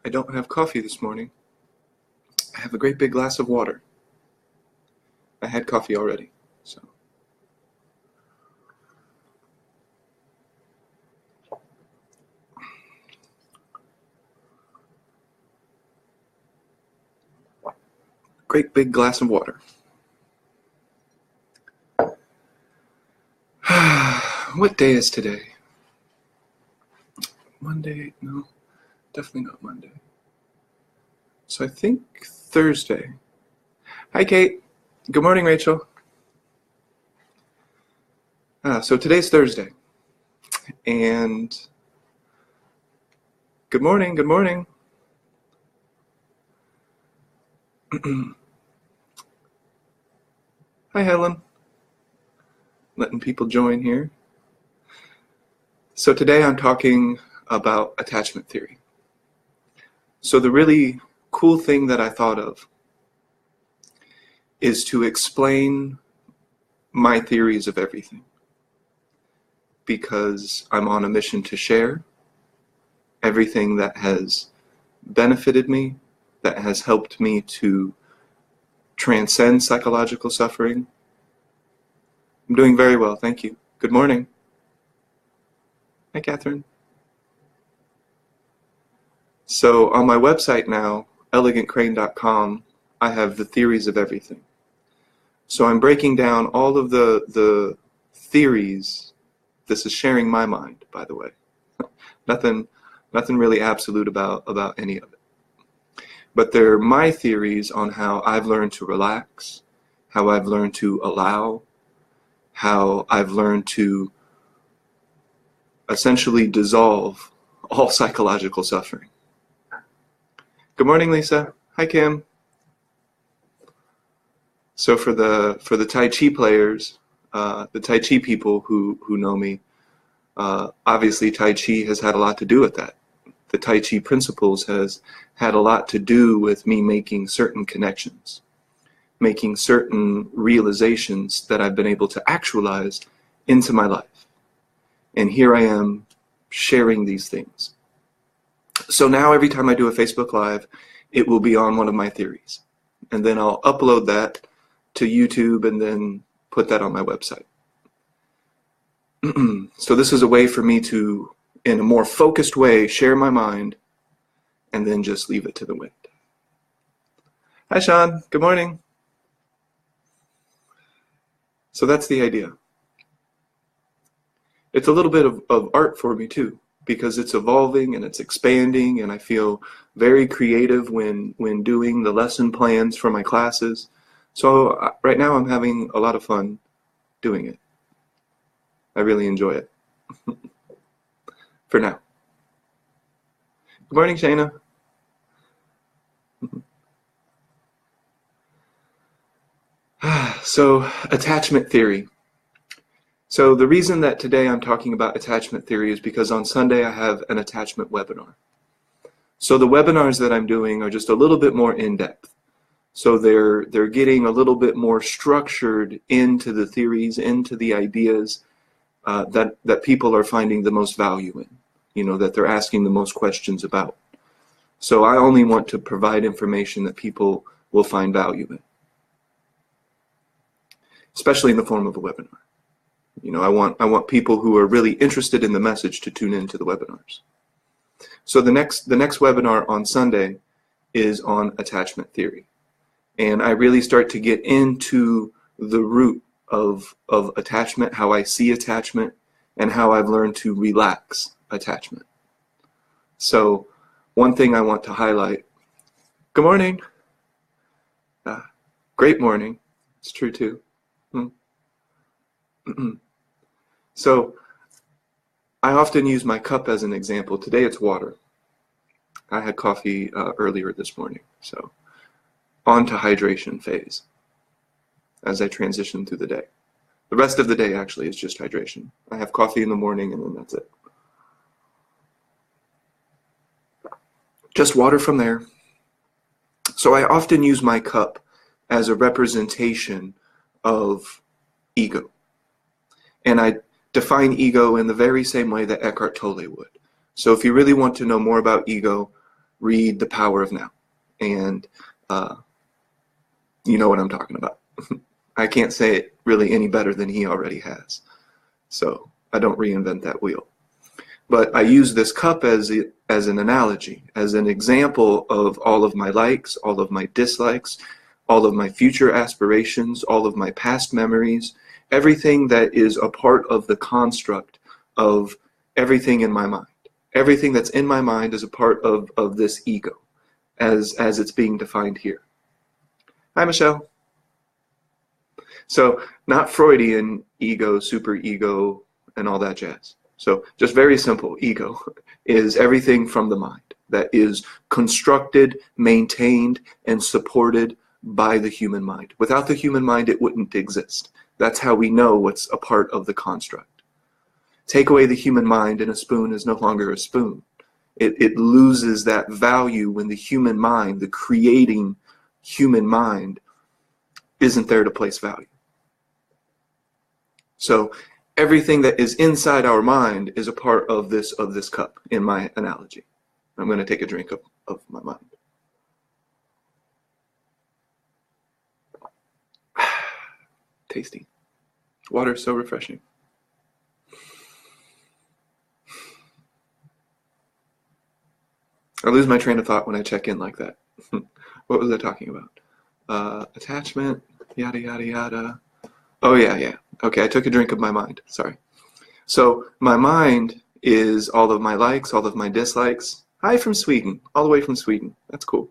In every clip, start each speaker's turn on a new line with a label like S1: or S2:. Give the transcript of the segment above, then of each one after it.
S1: I don't have coffee this morning. I have a great big glass of water. I had coffee already, so. Great big glass of water. What day is today? Monday? No, definitely not Monday. So I think Thursday. Hi, Kate. Good morning, Rachel. So today's Thursday. And good morning, good morning. Hi, Helen. Letting people join here. So today I'm talking about attachment theory. So the really cool thing that I thought of is to explain my theories of everything, because I'm on a mission to share everything that has benefited me, that has helped me to transcend psychological suffering. I'm doing very well, thank you. Good morning. Hi, Catherine. So on my website now, elegantcrane.com, I have the theories of everything. So I'm breaking down all of the theories. This is sharing my mind, by the way. Nothing really absolute about any of it. But they're my theories on how I've learned to relax, how I've learned to allow, how I've learned to essentially dissolve all psychological suffering. Good morning, Lisa. Hi, Kim. So for the Tai Chi players, the Tai Chi people who know me, obviously Tai Chi has had a lot to do with that. The Tai Chi principles has had a lot to do with me making certain connections, making certain realizations that I've been able to actualize into my life. And here I am sharing these things. So now every time I do a Facebook Live, it will be on one of my theories. And then I'll upload that to YouTube and then put that on my website. So this is a way for me to, in a more focused way, share my mind and then just leave it to the wind. Hi, Sean. Good morning. So that's the idea. It's a little bit of art for me too, because it's evolving and it's expanding, and I feel very creative when doing the lesson plans for my classes. So right now I'm having a lot of fun doing it. I really enjoy it. For now. Good morning, Shayna. So, attachment theory. So the reason that today I'm talking about attachment theory is because on Sunday I have an attachment webinar. So the webinars that I'm doing are just a little bit more in-depth. So they're getting a little bit more structured into the theories, into the ideas that people are finding the most value in, that they're asking the most questions about. So I only want to provide information that people will find value in, especially in the form of a webinar. I want people who are really interested in the message to tune into the webinars. So the next webinar on Sunday is on attachment theory. And I really start to get into the root of attachment, how I see attachment, and how I've learned to relax attachment. So one thing I want to highlight. Good morning. Great morning. It's true too. So I often use my cup as an example. Today it's water. I had coffee earlier this morning. So on to hydration phase as I transition through the day. The rest of the day actually is just hydration. I have coffee in the morning and then that's it. Just water from there. So I often use my cup as a representation of ego. And I define ego in the very same way that Eckhart Tolle would. So if you really want to know more about ego, read The Power of Now. And you know what I'm talking about. I can't say it really any better than he already has. So I don't reinvent that wheel. But I use this cup as an analogy, as an example of all of my likes, all of my dislikes, all of my future aspirations, all of my past memories, everything that is a part of the construct of everything in my mind. Everything that's in my mind is a part of this ego, as it's being defined here. Hi, Michelle. So not Freudian ego, superego, and all that jazz. So just very simple, ego is everything from the mind that is constructed, maintained, and supported by the human mind. Without the human mind, it wouldn't exist. That's how we know what's a part of the construct. Take away the human mind and a spoon is no longer a spoon. It loses that value when the human mind, the creating human mind, isn't there to place value. So everything that is inside our mind is a part of this cup, in my analogy. I'm going to take a drink of my mind. Tasty. Water is so refreshing. I lose my train of thought when I check in like that. What was I talking about? Attachment, yada, yada, yada. Oh, yeah. Okay, I took a drink of my mind. Sorry. So my mind is all of my likes, all of my dislikes. Hi from Sweden, all the way from Sweden. That's cool.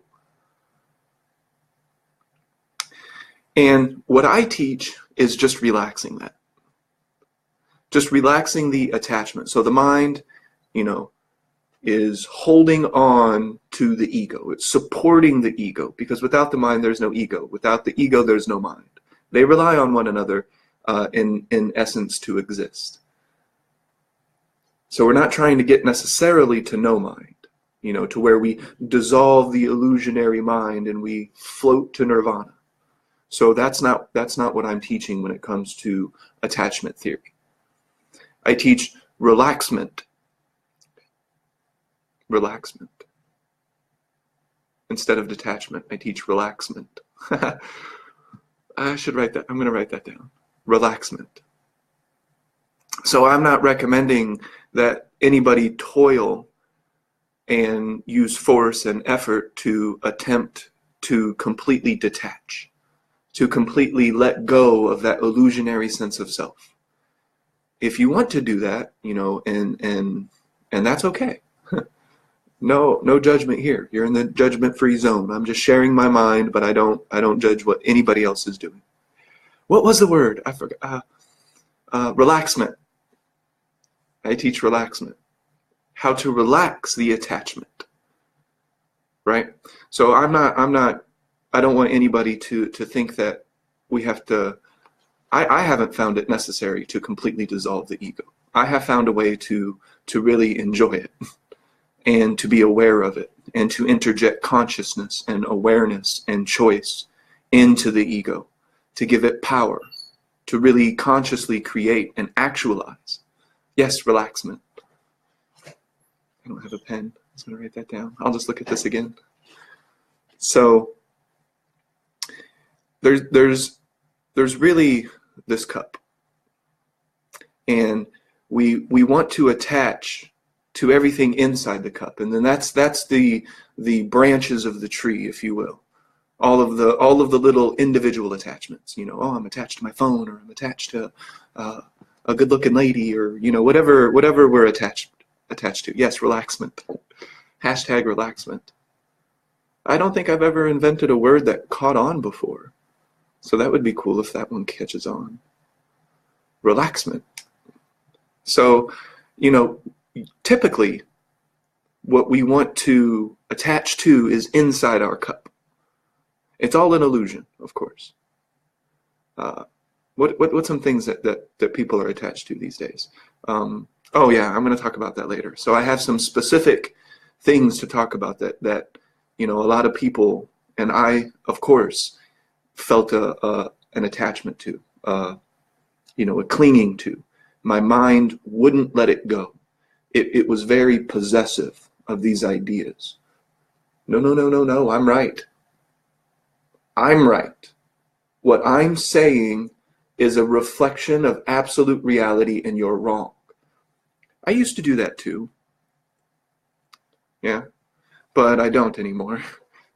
S1: And what I teach is just relaxing that. Just relaxing the attachment. So the mind, is holding on to the ego. It's supporting the ego, because without the mind, there's no ego. Without the ego, there's no mind. They rely on one another in essence to exist. So we're not trying to get necessarily to no mind, to where we dissolve the illusionary mind and we float to nirvana. So that's not what I'm teaching when it comes to attachment theory. I teach relaxment. Instead of detachment, I teach relaxment. I should write that. I'm going to write that down. Relaxment. So I'm not recommending that anybody toil and use force and effort to attempt to completely detach, to completely let go of that illusionary sense of self. If you want to do that, and that's okay. No judgment here. You're in the judgment-free zone. I'm just sharing my mind, but I don't judge what anybody else is doing. What was the word? I forgot. Relaxment. I teach relaxment. How to relax the attachment. Right? So I don't want anybody to think that we have to. I haven't found it necessary to completely dissolve the ego. I have found a way to really enjoy it. And to be aware of it, and to interject consciousness and awareness and choice into the ego, to give it power, to really consciously create and actualize. Yes, relaxment. I don't have a pen. I was going to write that down. I'll just look at this again. So there's really this cup, and we want to attach to everything inside the cup, and then that's the branches of the tree, if you will. All of the little individual attachments. Oh, I'm attached to my phone, or I'm attached to a good-looking lady, or whatever we're attached to. Yes, relaxment. Hashtag relaxment. I don't think I've ever invented a word that caught on before, so that would be cool if that one catches on. Relaxment. So, typically, what we want to attach to is inside our cup. It's all an illusion, of course. What's some things that people are attached to these days? Oh yeah, I'm going to talk about that later. So I have some specific things to talk about that a lot of people, and I, of course, felt an attachment to, a clinging to. My mind wouldn't let it go. It was very possessive of these ideas. No, no, no, no, no, I'm right. I'm right. What I'm saying is a reflection of absolute reality and you're wrong. I used to do that too. Yeah, but I don't anymore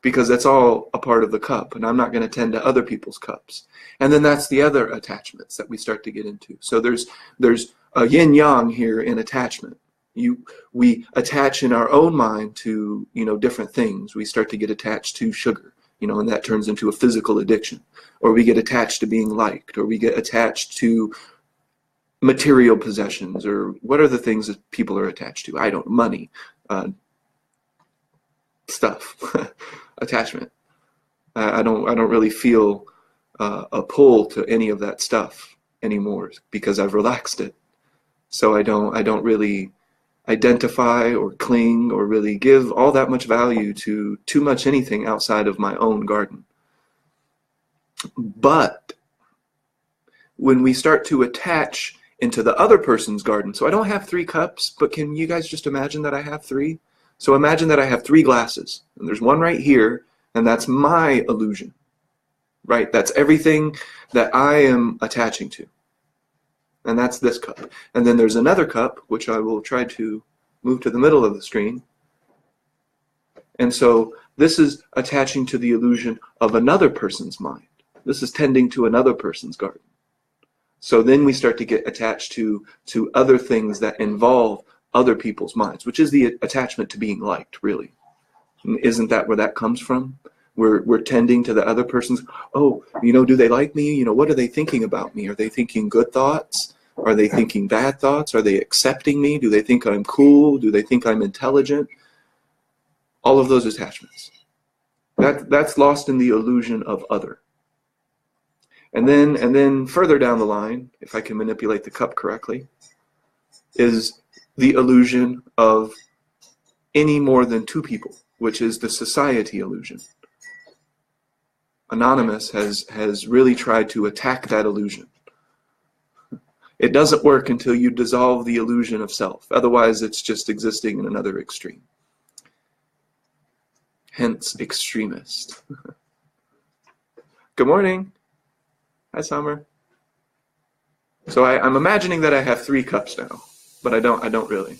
S1: because that's all a part of the cup and I'm not going to tend to other people's cups. And then that's the other attachments that we start to get into. So there's a yin yang here in attachment. We attach in our own mind to, different things. We start to get attached to sugar, and that turns into a physical addiction. Or we get attached to being liked, or we get attached to material possessions, or what are the things that people are attached to? I don't know, money, stuff, attachment. I don't really feel a pull to any of that stuff anymore because I've relaxed it. So I don't really identify or cling or really give all that much value to too much anything outside of my own garden. But when we start to attach into the other person's garden, so I don't have 3 cups, but can you guys just imagine that I have 3? So imagine that I have 3 glasses, and there's one right here, and that's my illusion, right? That's everything that I am attaching to. And that's this cup. And then there's another cup, which I will try to move to the middle of the screen. And so this is attaching to the illusion of another person's mind. This is tending to another person's garden. So then we start to get attached to other things that involve other people's minds, which is the attachment to being liked, really. Isn't that where that comes from? We're tending to the other person's, oh, do they like me? What are they thinking about me? Are they thinking good thoughts? Are they thinking bad thoughts? Are they accepting me? Do they think I'm cool? Do they think I'm intelligent? All of those attachments. That's lost in the illusion of other. And then further down the line, if I can manipulate the cup correctly, is the illusion of any more than 2 people, which is the society illusion. Anonymous has really tried to attack that illusion. It doesn't work until you dissolve the illusion of self. Otherwise, it's just existing in another extreme. Hence, extremist. Good morning. Hi, Summer. So I'm imagining that I have 3 cups now, but I don't really.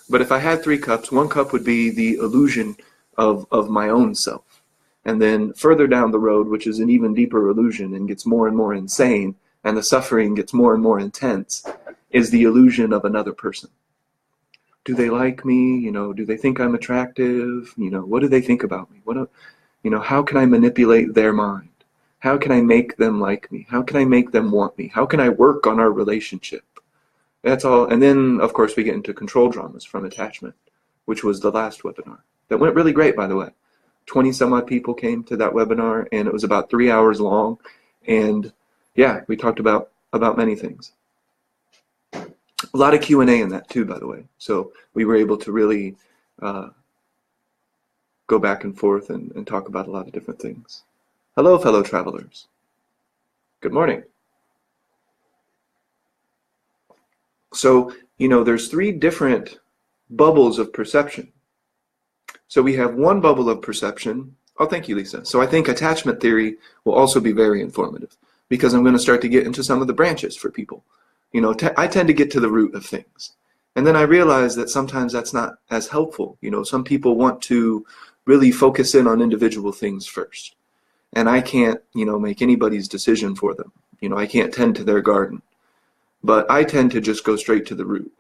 S1: But if I had 3 cups, 1 cup would be the illusion of my own self. And then further down the road, which is an even deeper illusion and gets more and more insane, and the suffering gets more and more intense, is the illusion of another person. Do they like me? Do they think I'm attractive? What do they think about me? How can I manipulate their mind? How can I make them like me? How can I make them want me? How can I work on our relationship? That's all. And then, of course, we get into control dramas from attachment, which was the last webinar. That went really great, by the way. 20 some odd people came to that webinar, and it was about 3 hours long. And yeah, we talked about many things. A lot of Q&A in that too, by the way. So we were able to really go back and forth and talk about a lot of different things. Hello, fellow travelers. Good morning. So, there's 3 different bubbles of perception. So we have one bubble of perception. Oh, thank you, Lisa. So I think attachment theory will also be very informative because I'm going to start to get into some of the branches for people. I tend to get to the root of things. And then I realize that sometimes that's not as helpful. Some people want to really focus in on individual things first. And I can't, make anybody's decision for them. I can't tend to their garden. But I tend to just go straight to the root.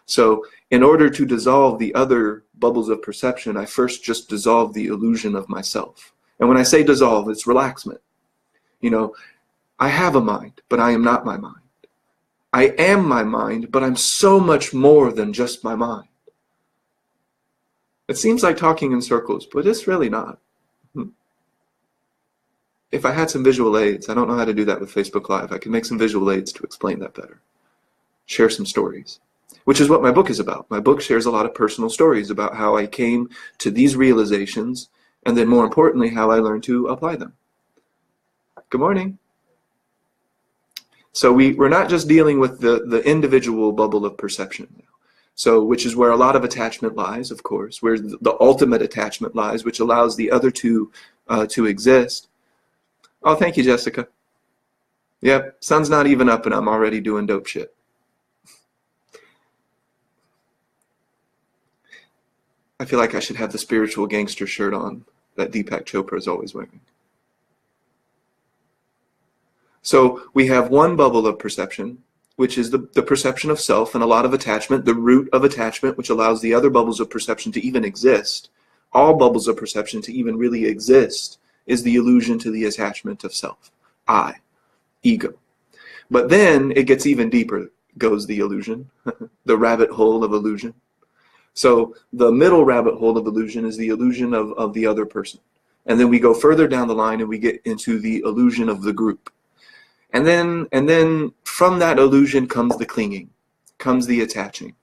S1: So in order to dissolve the other bubbles of perception, I first just dissolve the illusion of myself. And when I say dissolve, it's relaxment. I have a mind, but I am not my mind. I am my mind, but I'm so much more than just my mind. It seems like talking in circles, but it's really not. If I had some visual aids, I don't know how to do that with Facebook Live. I can make some visual aids to explain that better. Share some stories, which is what my book is about. My book shares a lot of personal stories about how I came to these realizations, and then more importantly, how I learned to apply them. Good morning. So we're not just dealing with the individual bubble of perception now. So, which is where a lot of attachment lies, of course, where the ultimate attachment lies, which allows the other two to exist. Oh, thank you, Jessica. Yep, sun's not even up and I'm already doing dope shit. I feel like I should have the spiritual gangster shirt on that Deepak Chopra is always wearing. So we have one bubble of perception, which is the perception of self and a lot of attachment, the root of attachment, which allows the other bubbles of perception to even exist. All bubbles of perception to even really exist is the illusion to the attachment of self, I, ego. But then it gets even deeper, goes the illusion, the rabbit hole of illusion. So the middle rabbit hole of illusion is the illusion of the other person. And then we go further down the line and we get into the illusion of the group. And then from that illusion comes the clinging, comes the attaching.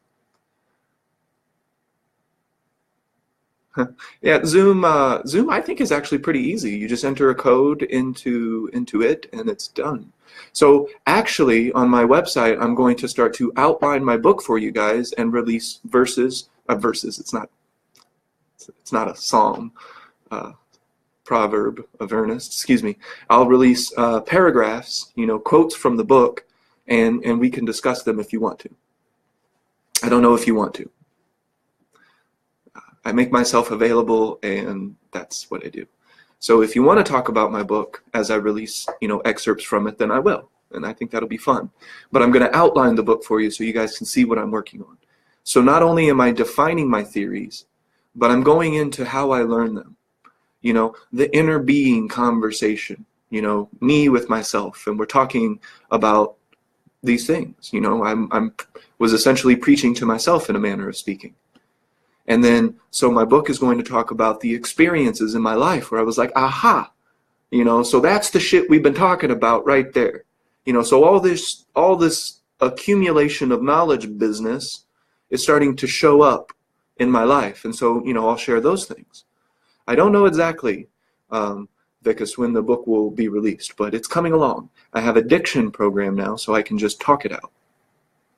S1: Yeah, Zoom I think is actually pretty easy. You just enter a code into it and it's done. So actually on my website, I'm going to start to outline my book for you guys and release verses. It's not a psalm, proverb of Ernest, excuse me. I'll release paragraphs, quotes from the book, and we can discuss them if you want to. I don't know if you want to. I make myself available, and that's what I do. So if you want to talk about my book as I release, excerpts from it, then I will, and I think that'll be fun. But I'm going to outline the book for you so you guys can see what I'm working on. So not only am I defining my theories, but I'm going into how I learn them. The inner being conversation, me with myself, and we're talking about these things. I'm was essentially preaching to myself in a manner of speaking. And then, so my book is going to talk about the experiences in my life where I was like, aha, so that's the shit we've been talking about right there. So all this accumulation of knowledge business is starting to show up in my life. And so, I'll share those things. I don't know exactly, Vikas, when the book will be released, but it's coming along. I have a diction program now, so I can just talk it out.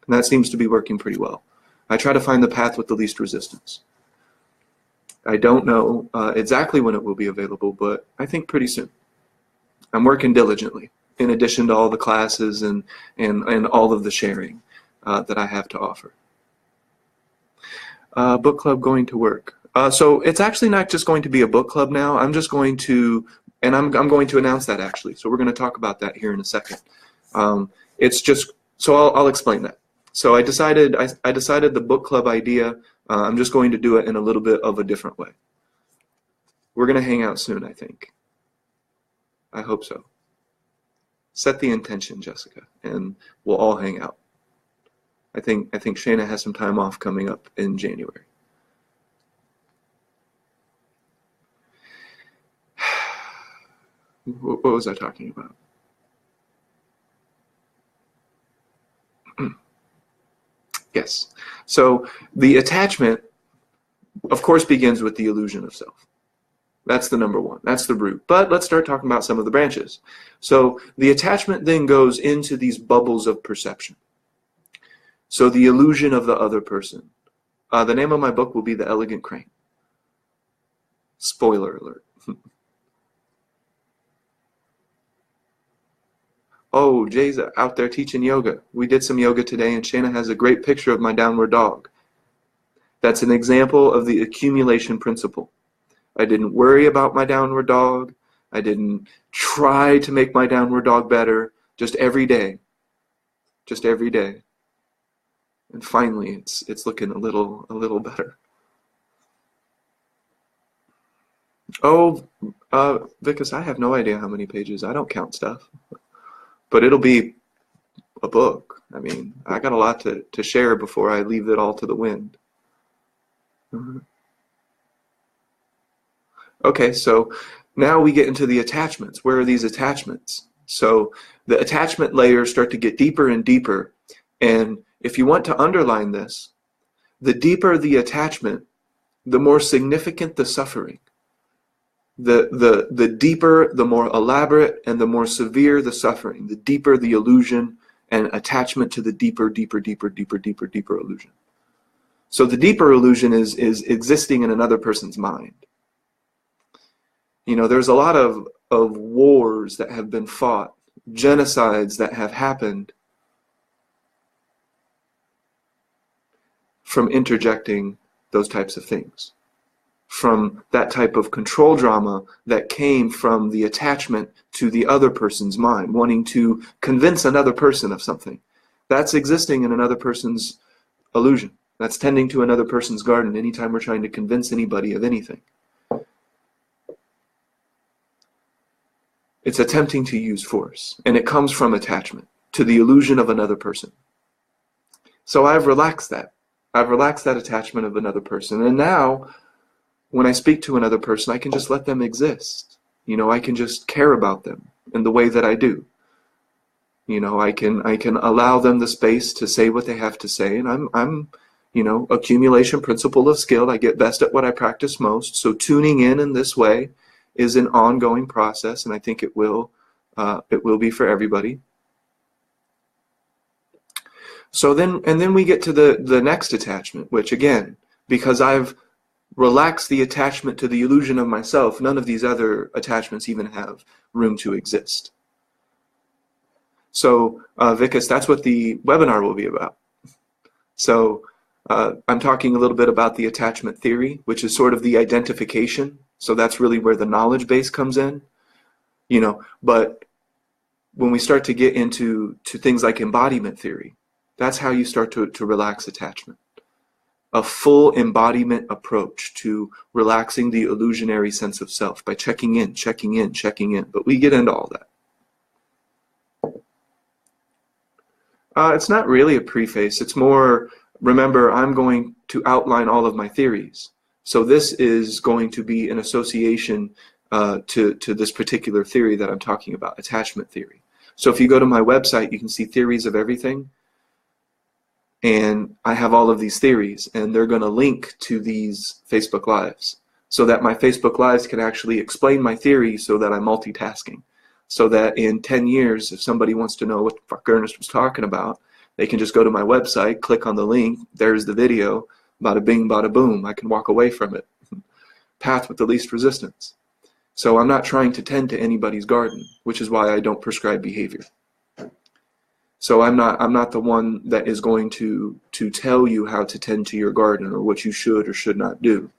S1: And that seems to be working pretty well. I try to find the path with the least resistance. I don't know exactly when it will be available, but I think pretty soon. I'm working diligently, in addition to all the classes and all of the sharing that I have to offer. Book club going to work. So it's actually not just going to be a book club now. I'm just going to, and I'm going to announce that actually. So we're going to talk about that here in a second. It's just, so I'll explain that. So I decided the book club idea, I'm just going to do it in a little bit of a different way. We're going to hang out soon, I think. I hope so. Set the intention, Jessica, and we'll all hang out. I think Shayna has some time off coming up in January. What was I talking about? Yes. So the attachment, of course, begins with the illusion of self. That's the number one. That's the root. But let's start talking about some of the branches. So the attachment then goes into these bubbles of perception. So the illusion of the other person. The name of my book will be The Elegant Crane. Spoiler alert. Oh, Jay's out there teaching yoga. We did some yoga today, and Shayna has a great picture of my downward dog. That's an example of the accumulation principle. I didn't worry about my downward dog. I didn't try to make my downward dog better. Just every day. Just every day. And finally, it's looking a little better. Oh, Vikas, I have no idea how many pages. I don't count stuff. But it'll be a book. I mean, I got a lot to share before I leave it all to the wind. Okay, so now we get into the attachments. Where are these attachments? So the attachment layers start to get deeper and deeper. And if you want to underline this, the deeper the attachment, the more significant the suffering. The deeper, the more elaborate, and the more severe the suffering, the deeper the illusion and attachment to the deeper illusion. So the deeper illusion is existing in another person's mind. You know, there's a lot of wars that have been fought, genocides that have happened from interjecting those types of things, from that type of control drama that came from the attachment to the other person's mind, wanting to convince another person of something. That's existing in another person's illusion. That's tending to another person's garden anytime we're trying to convince anybody of anything. It's attempting to use force, and it comes from attachment to the illusion of another person. So I've relaxed that. I've relaxed that attachment of another person, and now when I speak to another person, I can just let them exist. You know, I can just care about them in the way that I do. You know, I can allow them the space to say what they have to say, and I'm you know, accumulation principle of skill. I get best at what I practice most. So tuning in this way is an ongoing process, and I think it will be for everybody. So then we get to the next attachment, which again, because I've relaxed the attachment to the illusion of myself, none of these other attachments even have room to exist. So Vikas, that's what the webinar will be about. So I'm talking a little bit about the attachment theory, which is sort of the identification. So that's really where the knowledge base comes in, you know. But when we start to get into things like embodiment theory, that's how you start to relax attachment. A full embodiment approach to relaxing the illusionary sense of self by checking in, checking in, checking in. But we get into all that. It's not really a preface. It's more, remember, I'm going to outline all of my theories. So this is going to be an association to this particular theory that I'm talking about, attachment theory. So if you go to my website, you can see theories of everything. And I have all of these theories, and they're going to link to these Facebook Lives so that my Facebook Lives can actually explain my theory so that I'm multitasking. So that in 10 years, if somebody wants to know what the fuck Ernest was talking about, they can just go to my website, click on the link, there's the video, bada bing, bada boom, I can walk away from it. Path with the least resistance. So I'm not trying to tend to anybody's garden, which is why I don't prescribe behavior. So I'm not the one that is going to tell you how to tend to your garden or what you should or should not do.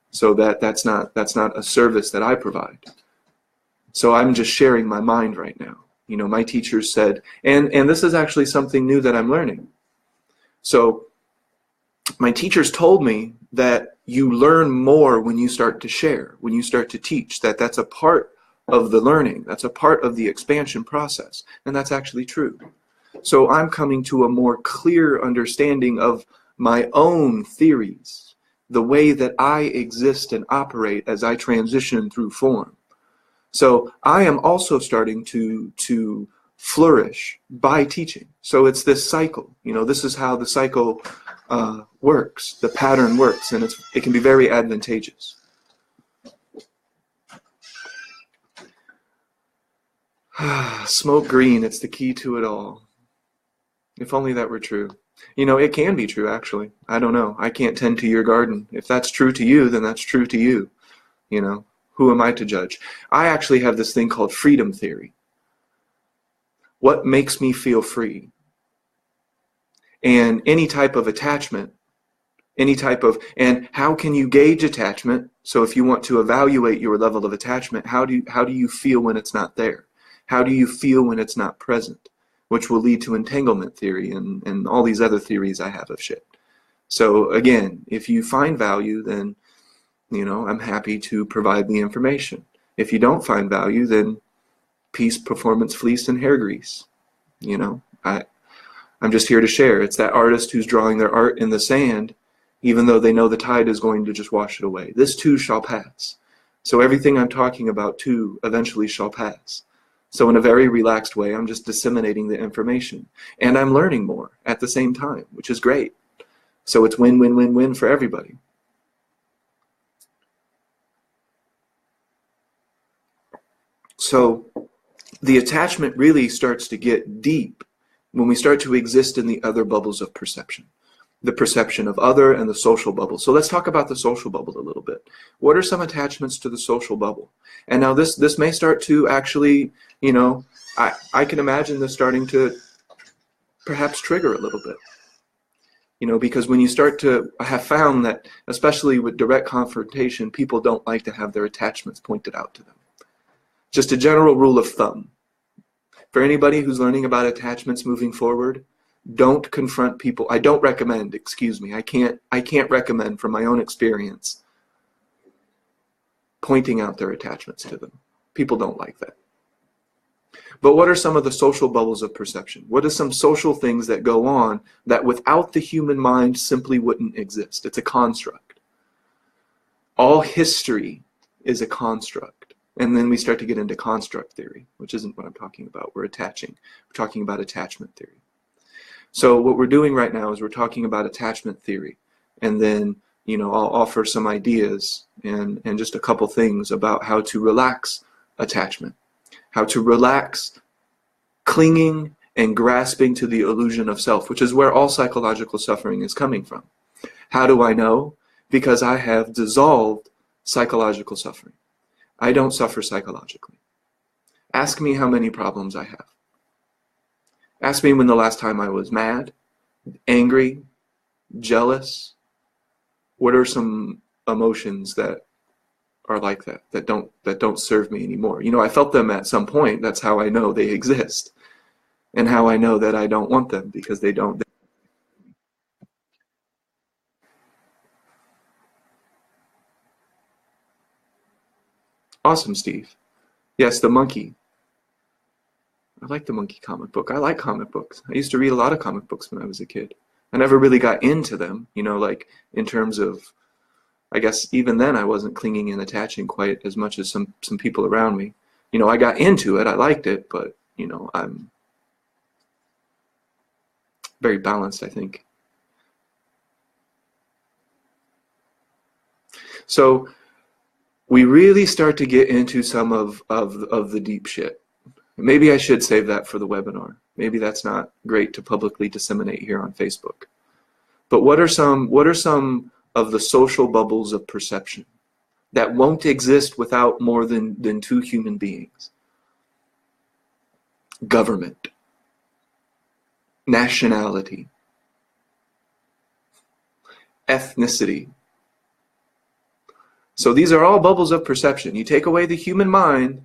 S1: So that's not a service that I provide. So I'm just sharing my mind right now. You know, my teachers said, and this is actually something new that I'm learning. So my teachers told me that you learn more when you start to share, when you start to teach, that's a part of the learning, that's a part of the expansion process, and that's actually true. So I'm coming to a more clear understanding of my own theories, the way that I exist and operate as I transition through form. So I am also starting to flourish by teaching. So it's this cycle. You know, this is how the cycle works, the pattern works, and it can be very advantageous. Smoke green, it's the key to it all. If only that were true. You know, it can be true, actually. I don't know. I can't tend to your garden. If that's true to you, then that's true to you. You know, who am I to judge? I actually have this thing called freedom theory. What makes me feel free? And any type of attachment, and how can you gauge attachment? So if you want to evaluate your level of attachment, how do you feel when it's not there? How do you feel when it's not present? Which will lead to entanglement theory and all these other theories I have of shit. So again, if you find value, then, you know, I'm happy to provide the information. If you don't find value, then peace, performance, fleece, and hair grease. You know, I'm just here to share. It's that artist who's drawing their art in the sand, even though they know the tide is going to just wash it away. This too shall pass. So everything I'm talking about too eventually shall pass. So in a very relaxed way, I'm just disseminating the information. And I'm learning more at the same time, which is great. So it's win, win, win, win for everybody. So the attachment really starts to get deep when we start to exist in the other bubbles of perception. the perception of other, and the social bubble. So let's talk about the social bubble a little bit. What are some attachments to the social bubble? And now this may start to actually, you know, I can imagine this starting to perhaps trigger a little bit. You know, because when you start to, I have found that, especially with direct confrontation, people don't like to have their attachments pointed out to them. Just a general rule of thumb. For anybody who's learning about attachments moving forward, don't confront people. I don't recommend, excuse me, I can't recommend from my own experience pointing out their attachments to them. People don't like that. But what are some of the social bubbles of perception? What are some social things that go on that without the human mind simply wouldn't exist? It's a construct. All history is a construct. And then we start to get into construct theory, which isn't what I'm talking about. We're talking about attachment theory. So what we're doing right now is we're talking about attachment theory. And then, you know, I'll offer some ideas and just a couple things about how to relax attachment. How to relax clinging and grasping to the illusion of self, which is where all psychological suffering is coming from. How do I know? Because I have dissolved psychological suffering. I don't suffer psychologically. Ask me how many problems I have. Ask me when the last time I was mad, angry, jealous. What are some emotions that are like that don't serve me anymore? You know, I felt them at some point. That's how I know they exist, and how I know that I don't want them, because they don't. Awesome, Steve. Yes, the monkey. I like the monkey comic book. I like comic books. I used to read a lot of comic books when I was a kid. I never really got into them, you know, like in terms of, I guess even then I wasn't clinging and attaching quite as much as some people around me. You know, I got into it, I liked it, but, you know, I'm very balanced, I think. So we really start to get into some of the deep shit. Maybe I should save that for the webinar. Maybe that's not great to publicly disseminate here on Facebook. But what are some of the social bubbles of perception that won't exist without more than two human beings? Government, nationality, ethnicity. So these are all bubbles of perception. You take away the human mind,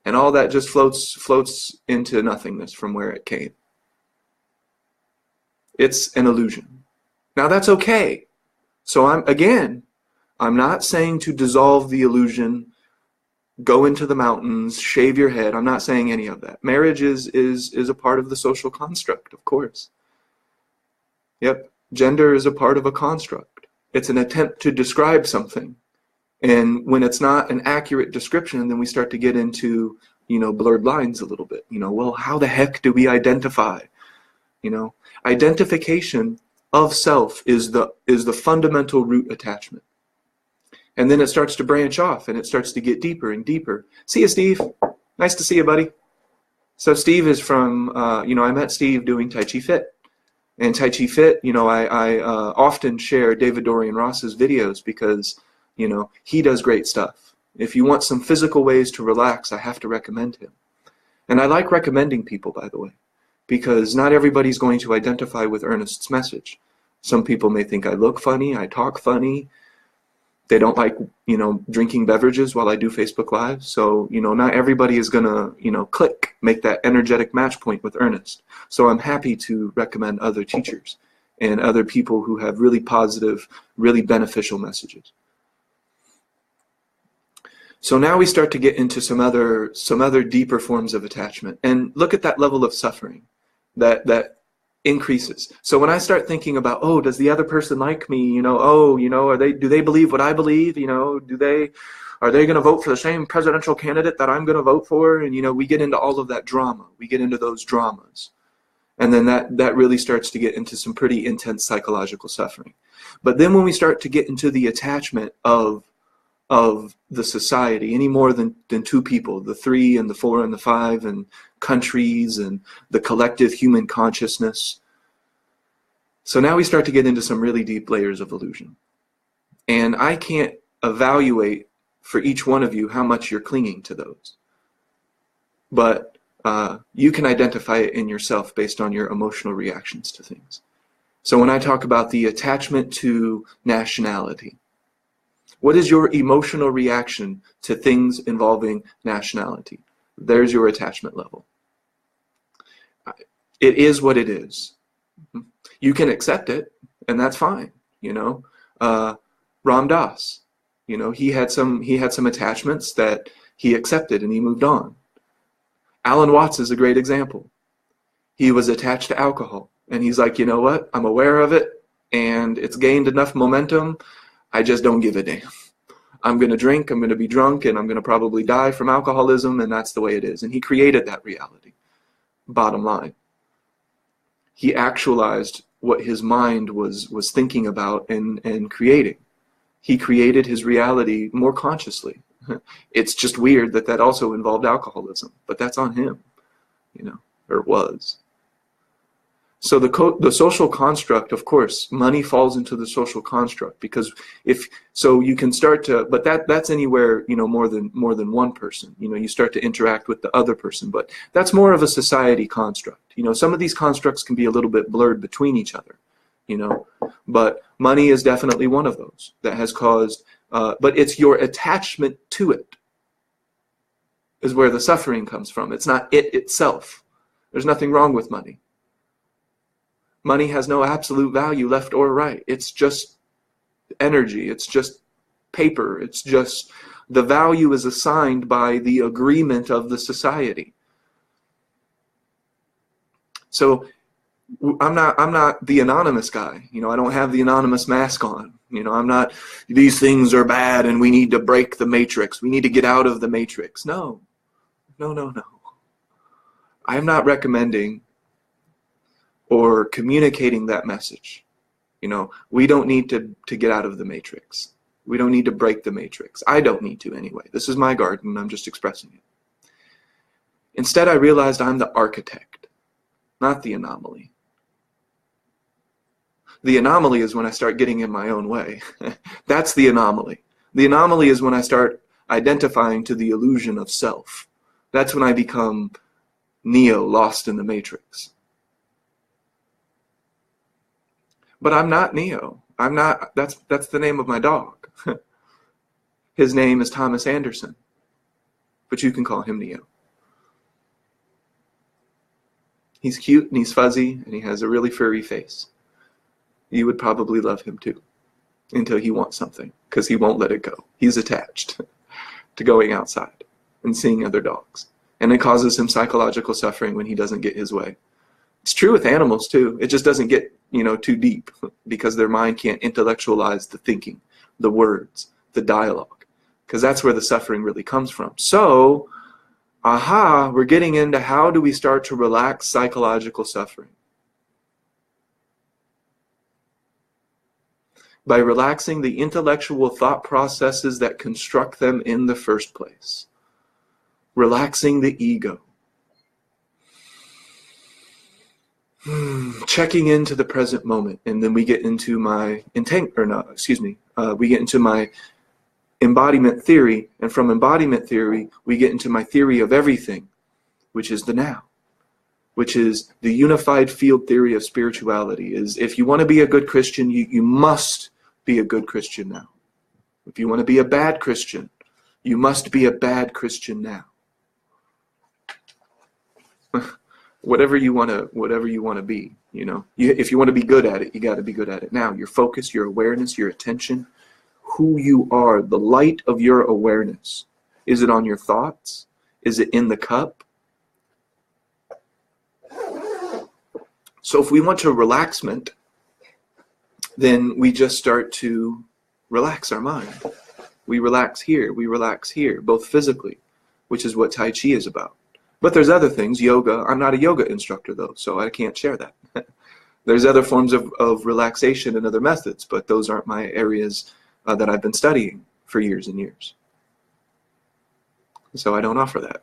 S1: and all that just floats into nothingness from where it came. It's an illusion. Now that's okay. So I'm not saying to dissolve the illusion, go into the mountains, shave your head. I'm not saying any of that. Marriage is a part of the social construct, of course. Yep, gender is a part of a construct. It's an attempt to describe something. And when it's not an accurate description, then we start to get into, you know, blurred lines a little bit. You know, well, how the heck do we identify? You know, identification of self is the fundamental root attachment. And then it starts to branch off, and it starts to get deeper and deeper. See you, Steve. Nice to see you, buddy. So Steve is from, you know, I met Steve doing Tai Chi Fit. And Tai Chi Fit, you know, I often share David Dorian Ross's videos because, you know, he does great stuff. If you want some physical ways to relax, I have to recommend him. And I like recommending people, by the way, because not everybody's going to identify with Ernest's message. Some people may think I look funny, I talk funny. They don't like, you know, drinking beverages while I do Facebook Live. So, you know, not everybody is going to, you know, click, make that energetic match point with Ernest. So I'm happy to recommend other teachers and other people who have really positive, really beneficial messages. So now we start to get into some other deeper forms of attachment, and look at that level of suffering that increases. So when I start thinking about, oh, does the other person like me? You know, oh, you know, do they believe what I believe? You know, are they going to vote for the same presidential candidate that I'm going to vote for? And you know, we get into all of that drama. We get into those dramas, and then that really starts to get into some pretty intense psychological suffering. But then when we start to get into the attachment of the society, any more than two people, the three and the four and the five, and countries and the collective human consciousness, So now we start to get into some really deep layers of illusion. And I can't evaluate for each one of you how much you're clinging to those. But you can identify it in yourself based on your emotional reactions to things. So when I talk about the attachment to nationality, what is your emotional reaction to things involving nationality? There's your attachment level. It is what it is. You can accept it, and that's fine. You know, Ram Dass, you know, he had some attachments that he accepted and he moved on. Alan Watts is a great example. He was attached to alcohol, and he's like, you know what? I'm aware of it, and it's gained enough momentum. I just don't give a damn. I'm going to drink, I'm going to be drunk, and I'm going to probably die from alcoholism, and that's the way it is. And he created that reality. Bottom line. He actualized what his mind was thinking about and creating. He created his reality more consciously. It's just weird that that also involved alcoholism, but that's on him, you know, or it was. So the social construct, of course, money falls into the social construct, because so you can start to, but that's anywhere, you know, more than one person. You know, you start to interact with the other person, but that's more of a society construct. You know, some of these constructs can be a little bit blurred between each other, you know, but money is definitely one of those that has caused, but it's your attachment to it is where the suffering comes from. It's not it itself. There's nothing wrong with money. Money has no absolute value, left or right. It's just energy. It's just paper. It's just the value is assigned by the agreement of the society. So I'm not the anonymous guy. You know, I don't have the anonymous mask on. You know, I'm not, these things are bad and we need to break the matrix. We need to get out of the matrix. No. I am not recommending or communicating that message. You know, we don't need to get out of the matrix. We don't need to break the matrix. I don't need to anyway. This is my garden. I'm just expressing it. Instead, I realized I'm the architect, not the anomaly. The anomaly is when I start getting in my own way. That's the anomaly. The anomaly is when I start identifying to the illusion of self. That's when I become Neo, lost in the matrix. But I'm not Neo. I'm not, that's the name of my dog. His name is Thomas Anderson, but you can call him Neo. He's cute and he's fuzzy and he has a really furry face. You would probably love him too, until he wants something, because he won't let it go. He's attached to going outside and seeing other dogs. And it causes him psychological suffering when he doesn't get his way. It's true with animals too. It just doesn't get, you know, too deep, because their mind can't intellectualize the thinking, the words, the dialogue, because that's where the suffering really comes from. So, we're getting into how do we start to relax psychological suffering. By relaxing the intellectual thought processes that construct them in the first place. Relaxing the ego. Checking into the present moment, and then we get into my we get into my embodiment theory, and from embodiment theory we get into my theory of everything, which is the now, which is the unified field theory of spirituality. Is if you want to be a good Christian, you must be a good Christian now. If you want to be a bad Christian, you must be a bad Christian now. Whatever you want to be, you know. If you want to be good at it, you got to be good at it now. Your focus, your awareness, your attention, who you are, the light of your awareness. Is it on your thoughts? Is it in the cup? So if we want to relaxment, then we just start to relax our mind. We relax here, both physically, which is what Tai Chi is about. But there's other things, yoga. I'm not a yoga instructor though, so I can't share that. There's other forms of relaxation and other methods, but those aren't my areas that I've been studying for years and years. So I don't offer that.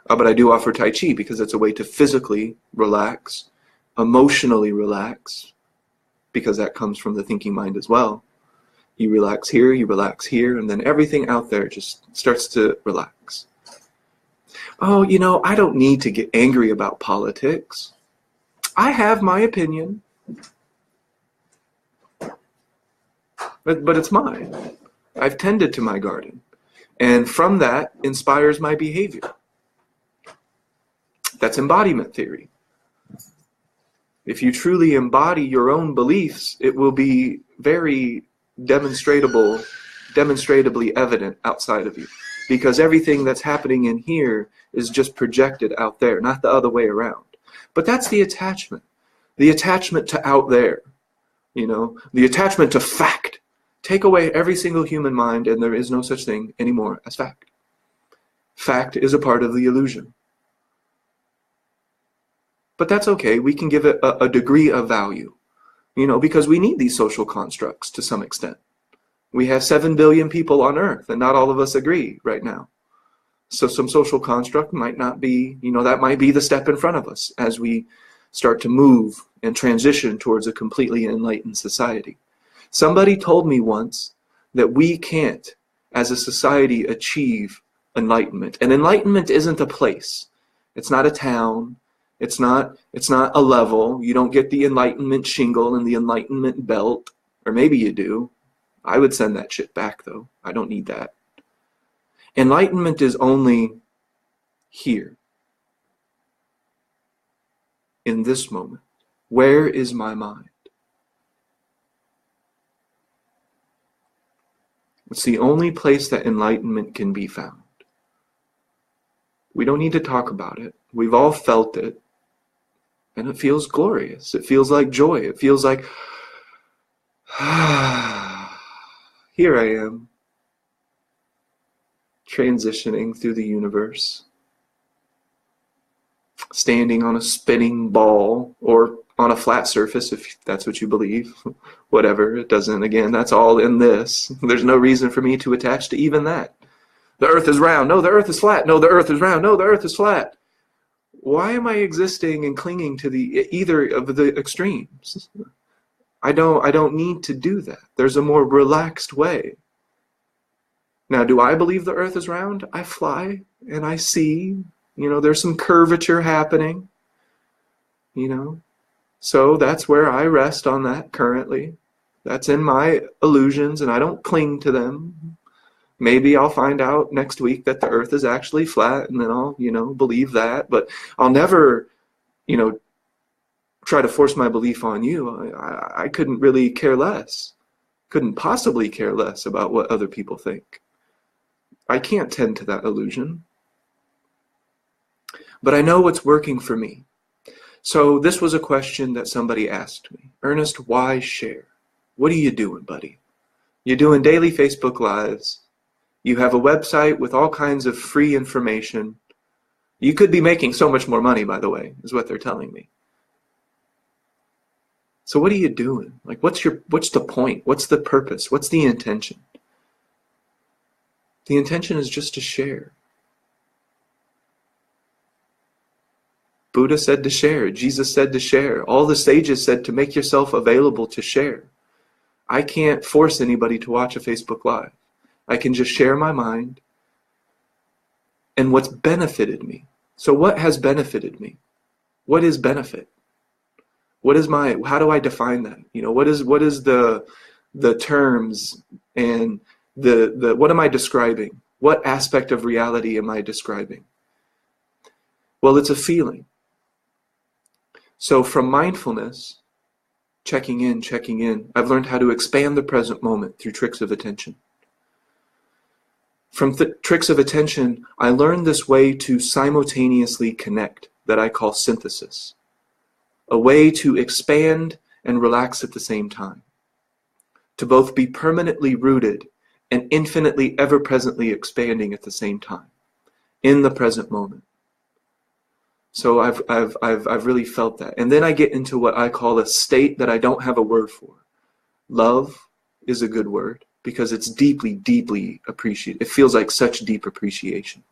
S1: But I do offer Tai Chi because it's a way to physically relax, emotionally relax, because that comes from the thinking mind as well. You relax here, and then everything out there just starts to relax. Oh, I don't need to get angry about politics. I have my opinion, but it's mine. I've tended to my garden, and from that inspires my behavior. That's embodiment theory. If you truly embody your own beliefs, it will be very demonstrably evident outside of you, because everything that's happening in here is just projected out there, not the other way around. But that's the attachment to out there, the attachment to fact. Take away every single human mind and there is no such thing anymore as fact. Fact is a part of the illusion. But that's okay. We can give it a degree of value, because we need these social constructs to some extent. We have 7 billion people on Earth, and not all of us agree right now. So some social construct might not be, that might be the step in front of us as we start to move and transition towards a completely enlightened society. Somebody told me once that we can't, as a society, achieve enlightenment. And enlightenment isn't a place. It's not a town. It's not a level. You don't get the enlightenment shingle and the enlightenment belt. Or maybe you do. I would send that shit back, though. I don't need that. Enlightenment is only here. In this moment. Where is my mind? It's the only place that enlightenment can be found. We don't need to talk about it. We've all felt it. And it feels glorious. It feels like joy. It feels like, here I am, transitioning through the universe, standing on a spinning ball or on a flat surface, if that's what you believe. Whatever, it doesn't, again, that's all in this. There's no reason for me to attach to even that. The earth is round. No, the earth is flat. No, the earth is round. No, the earth is flat. Why am I existing and clinging to either of the extremes? I don't need to do that. There's a more relaxed way. Now, do I believe the earth is round? I fly and I see, there's some curvature happening, So that's where I rest on that currently. That's in my illusions and I don't cling to them. Maybe I'll find out next week that the earth is actually flat and then I'll, believe that. But I'll never, try to force my belief on you. I couldn't really care less. Couldn't possibly care less about what other people think. I can't tend to that illusion. But I know what's working for me. So this was a question that somebody asked me. Ernest, why share? What are you doing, buddy? You're doing daily Facebook Lives. You have a website with all kinds of free information. You could be making so much more money, by the way, is what they're telling me. So what are you doing? Like, what's the point? What's the purpose? What's the intention? The intention is just to share. Buddha said to share. Jesus said to share. All the sages said to make yourself available to share. I can't force anybody to watch a Facebook Live. I can just share my mind and what's benefited me. So what has benefited me? What is benefit? How do I define that? What is the terms and what am I describing? What aspect of reality am I describing? Well, it's a feeling. So from mindfulness, checking in, I've learned how to expand the present moment through tricks of attention. From tricks of attention, I learned this way to simultaneously connect that I call synthesis. A way to expand and relax at the same time. To both be permanently rooted and infinitely ever-presently expanding at the same time. In the present moment. So I've really felt that. And then I get into what I call a state that I don't have a word for. Love is a good word because it's deeply, deeply appreciated. It feels like such deep appreciation.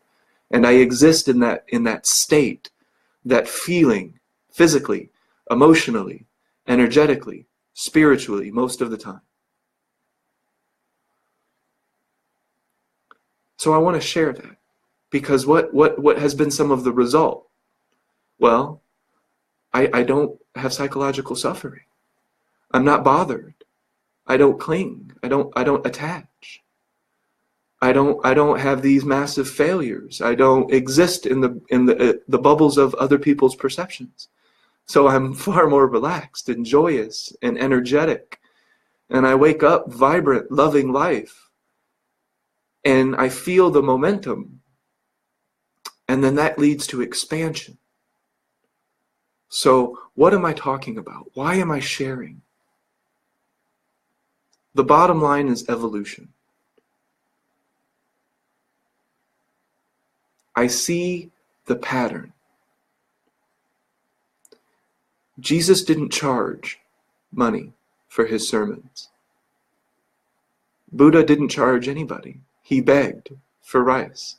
S1: And I exist in that state, that feeling, physically, emotionally, energetically, spiritually most of the time. So I want to share that, because what has been some of the result? Well, I don't have psychological suffering. I'm not bothered. I don't cling. I don't attach. I don't have these massive failures. I don't exist in the bubbles of other people's perceptions. So I'm far more relaxed and joyous and energetic. And I wake up vibrant, loving life. And I feel the momentum. And then that leads to expansion. So what am I talking about? Why am I sharing? The bottom line is evolution. I see the pattern. Jesus didn't charge money for his sermons. Buddha didn't charge anybody. He begged for rice.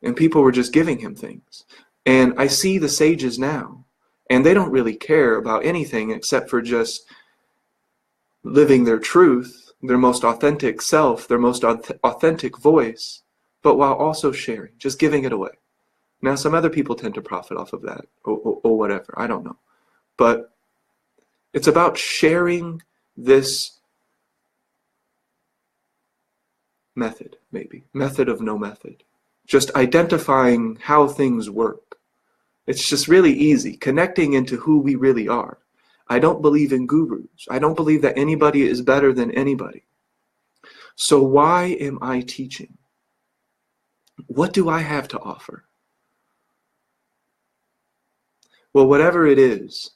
S1: And people were just giving him things. And I see the sages now, and they don't really care about anything except for just living their truth, their most authentic self, their most authentic voice, but while also sharing, just giving it away. Now, some other people tend to profit off of that, or whatever, I don't know. But it's about sharing this method, maybe. Method of no method. Just identifying how things work. It's just really easy. Connecting into who we really are. I don't believe in gurus. I don't believe that anybody is better than anybody. So why am I teaching? What do I have to offer? Well, whatever it is,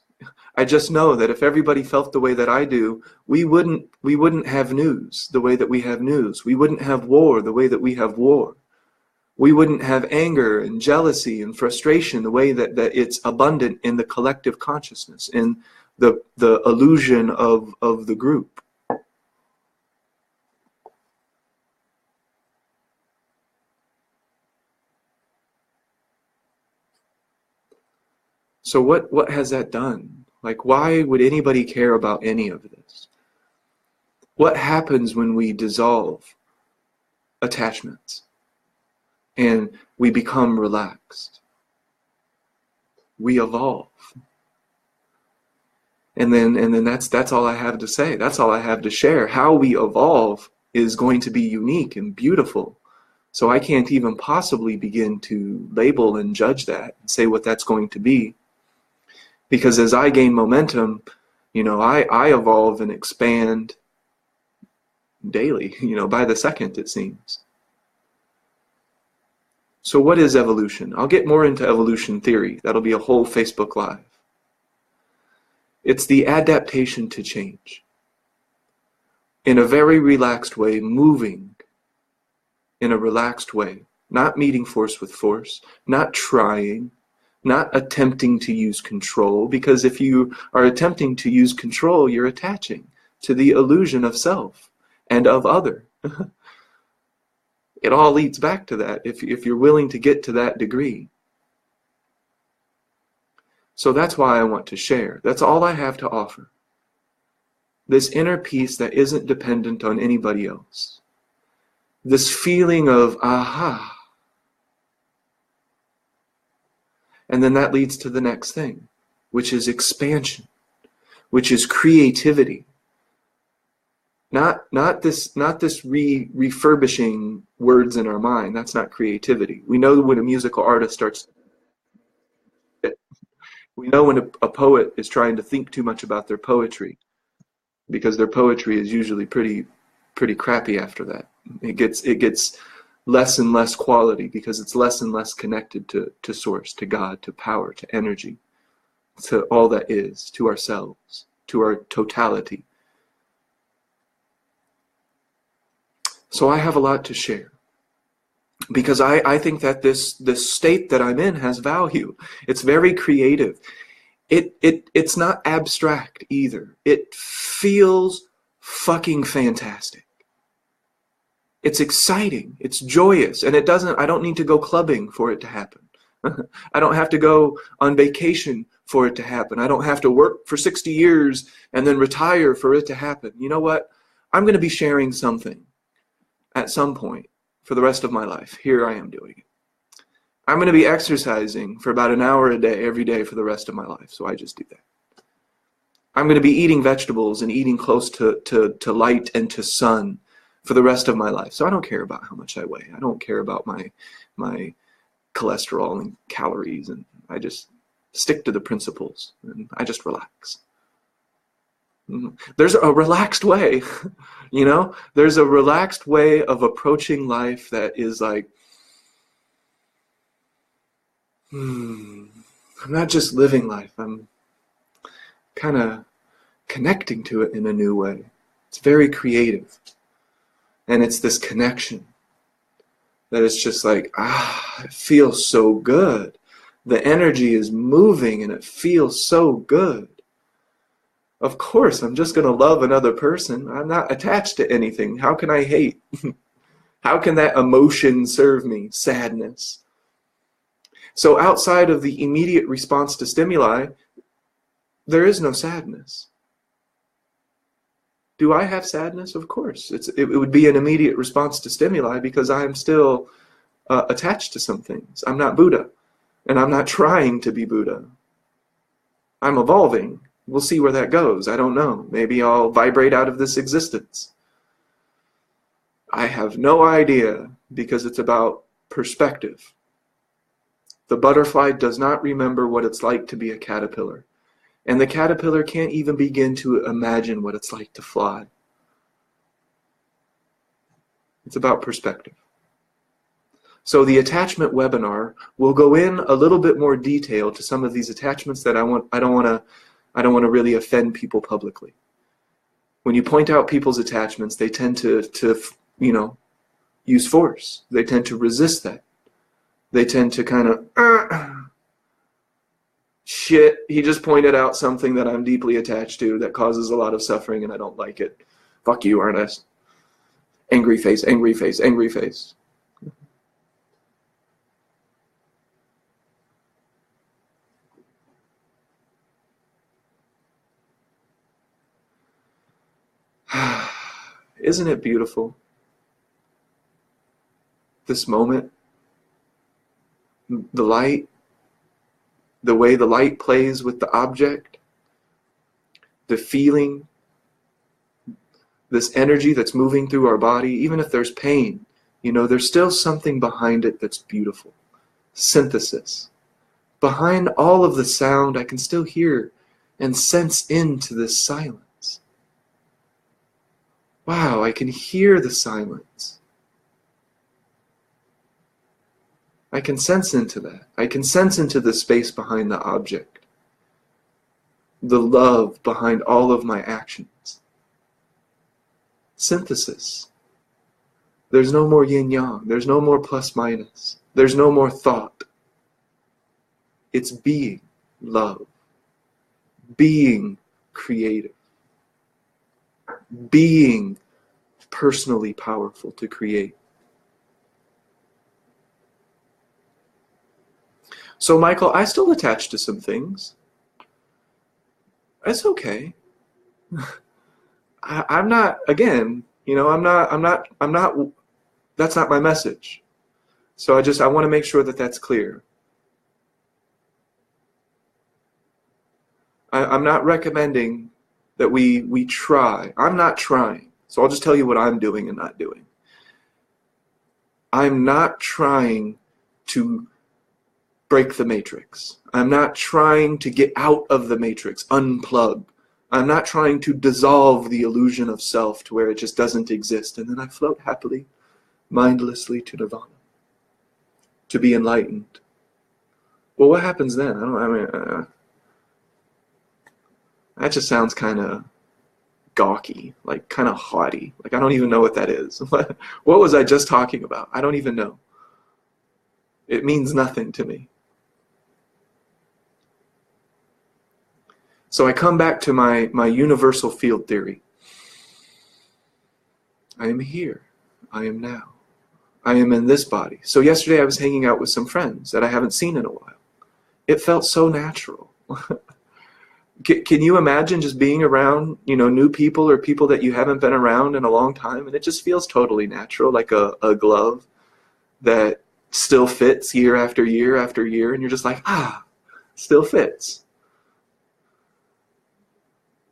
S1: I just know that if everybody felt the way that I do, we wouldn't have news the way that we have news. We wouldn't have war the way that we have war. We wouldn't have anger and jealousy and frustration the way that it's abundant in the collective consciousness, in the illusion of the group. So what has that done? Like, why would anybody care about any of this? What happens when we dissolve attachments and we become relaxed? We evolve. And then that's all I have to say. That's all I have to share. How we evolve is going to be unique and beautiful. So I can't even possibly begin to label and judge that and say what that's going to be. Because as I gain momentum, I evolve and expand daily, by the second, it seems. So what is evolution? I'll get more into evolution theory. That'll be a whole Facebook Live. It's the adaptation to change. In a very relaxed way, moving in a relaxed way, not meeting force with force, not trying, not attempting to use control, because if you are attempting to use control, you're attaching to the illusion of self and of other. It all leads back to that if you're willing to get to that degree. So that's why I want to share. That's all I have to offer. This inner peace that isn't dependent on anybody else. This feeling of aha. And then that leads to the next thing, which is expansion, which is creativity. Not this refurbishing words in our mind. That's not creativity. We know when a musical artist starts. We know when a poet is trying to think too much about their poetry, because their poetry is usually pretty crappy after that. It gets less and less quality because it's less and less connected to source, to God, to power, to energy, to all that is, to ourselves, to our totality. So I have a lot to share, because I think that this state that I'm in has value. It's very creative. It's not abstract either. It feels fucking fantastic. It's exciting, it's joyous, and I don't need to go clubbing for it to happen. I don't have to go on vacation for it to happen. I don't have to work for 60 years and then retire for it to happen. You know what? I'm going to be sharing something at some point for the rest of my life. Here I am doing it. I'm going to be exercising for about an hour a day, every day for the rest of my life. So I just do that. I'm going to be eating vegetables and eating close to light and to sun for the rest of my life. So I don't care about how much I weigh. I don't care about my cholesterol and calories. And I just stick to the principles and I just relax. There's a relaxed way, you know? There's a relaxed way of approaching life that is like, I'm not just living life. I'm kind of connecting to it in a new way. It's very creative. And it's this connection that it's just like, it feels so good. The energy is moving and it feels so good. Of course, I'm just going to love another person. I'm not attached to anything. How can I hate? How can that emotion serve me? Sadness. So outside of the immediate response to stimuli, there is no sadness. Do I have sadness? Of course. It would be an immediate response to stimuli because I'm still attached to some things. I'm not Buddha, and I'm not trying to be Buddha. I'm evolving. We'll see where that goes. I don't know. Maybe I'll vibrate out of this existence. I have no idea because it's about perspective. The butterfly does not remember what it's like to be a caterpillar. And the caterpillar can't even begin to imagine what it's like to fly. It's about perspective. So the attachment webinar will go in a little bit more detail to some of these attachments that I don't want to really offend people publicly. When you point out people's attachments, they tend to use force. They tend to resist that. They tend to kind of, shit, he just pointed out something that I'm deeply attached to that causes a lot of suffering and I don't like it. Fuck you, Ernest. Angry face, angry face, angry face. Isn't it beautiful? This moment, the light, the way the light plays with the object, the feeling, this energy that's moving through our body, even if there's pain, there's still something behind it that's beautiful. Synthesis. Behind all of the sound, I can still hear and sense into this silence. Wow, I can hear the silence. I can sense into that. I can sense into the space behind the object. The love behind all of my actions. Synthesis. There's no more yin-yang. There's no more plus-minus. There's no more thought. It's being love. Being creative. Being personally powerful to create. So, Michael, I still attach to some things. It's okay. I'm not, again, I'm not, that's not my message. So I want to make sure that that's clear. I'm not recommending that we try. I'm not trying. So I'll just tell you what I'm doing and not doing. I'm not trying to break the matrix. I'm not trying to get out of the matrix, unplug. I'm not trying to dissolve the illusion of self to where it just doesn't exist and then I float happily, mindlessly to nirvana, to be enlightened. Well, what happens then? That just sounds kind of gawky, like kind of haughty. Like I don't even know what that is. What was I just talking about? I don't even know. It means nothing to me. So I come back to my universal field theory. I am here. I am now. I am in this body. So yesterday I was hanging out with some friends that I haven't seen in a while. It felt so natural. Can you imagine just being around, new people or people that you haven't been around in a long time, and it just feels totally natural, like a glove that still fits year after year after year, and you're just like, still fits.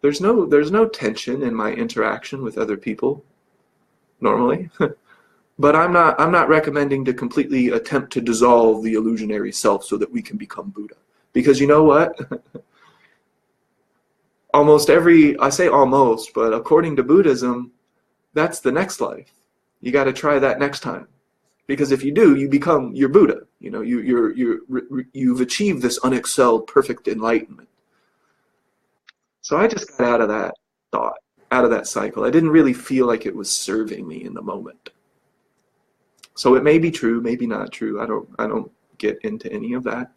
S1: There's no tension in my interaction with other people normally. But I'm not recommending to completely attempt to dissolve the illusionary self so that we can become Buddha. Because you know what? I say almost, but according to Buddhism, that's the next life. You got to try that next time. Because if you do, you're Buddha. You've achieved this unexcelled perfect enlightenment. So I just got out of that thought, out of that cycle. I didn't really feel like it was serving me in the moment. So it may be true, maybe not true. I don't get into any of that.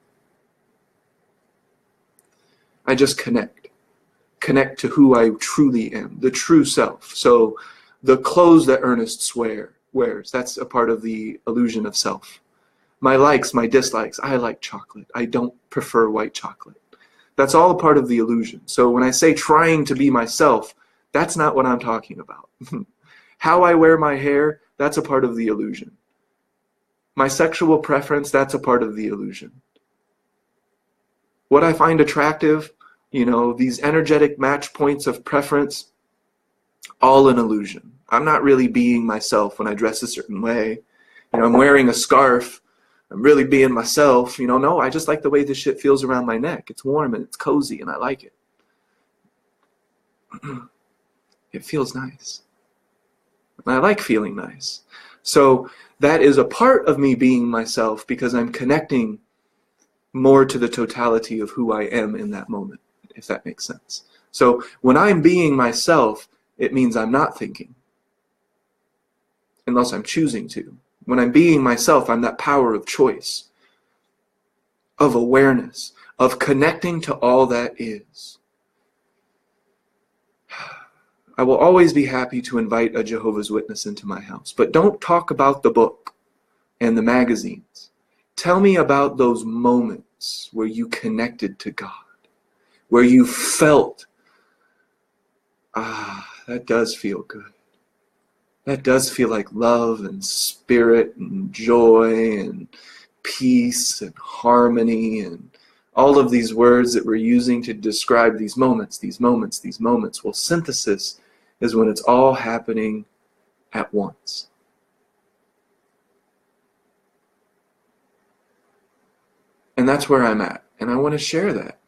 S1: I just connect to who I truly am, the true self. So the clothes that Ernest wears, that's a part of the illusion of self. My likes, my dislikes, I like chocolate. I don't prefer white chocolate. That's all a part of the illusion. So when I say trying to be myself, that's not what I'm talking about. How I wear my hair, that's a part of the illusion. My sexual preference, that's a part of the illusion. What I find attractive, these energetic match points of preference, all an illusion. I'm not really being myself when I dress a certain way. I'm wearing a scarf. I'm really being myself. No, I just like the way this shit feels around my neck. It's warm and it's cozy and I like it. It feels nice. And I like feeling nice. So that is a part of me being myself because I'm connecting more to the totality of who I am in that moment, if that makes sense. So when I'm being myself, it means I'm not thinking, unless I'm choosing to. When I'm being myself, I'm that power of choice, of awareness, of connecting to all that is. I will always be happy to invite a Jehovah's Witness into my house, but don't talk about the book and the magazines. Tell me about those moments where you connected to God, where you felt, that does feel good. That does feel like love and spirit and joy and peace and harmony and all of these words that we're using to describe these moments, these moments, these moments. Well, synthesis is when it's all happening at once. And that's where I'm at. And I want to share that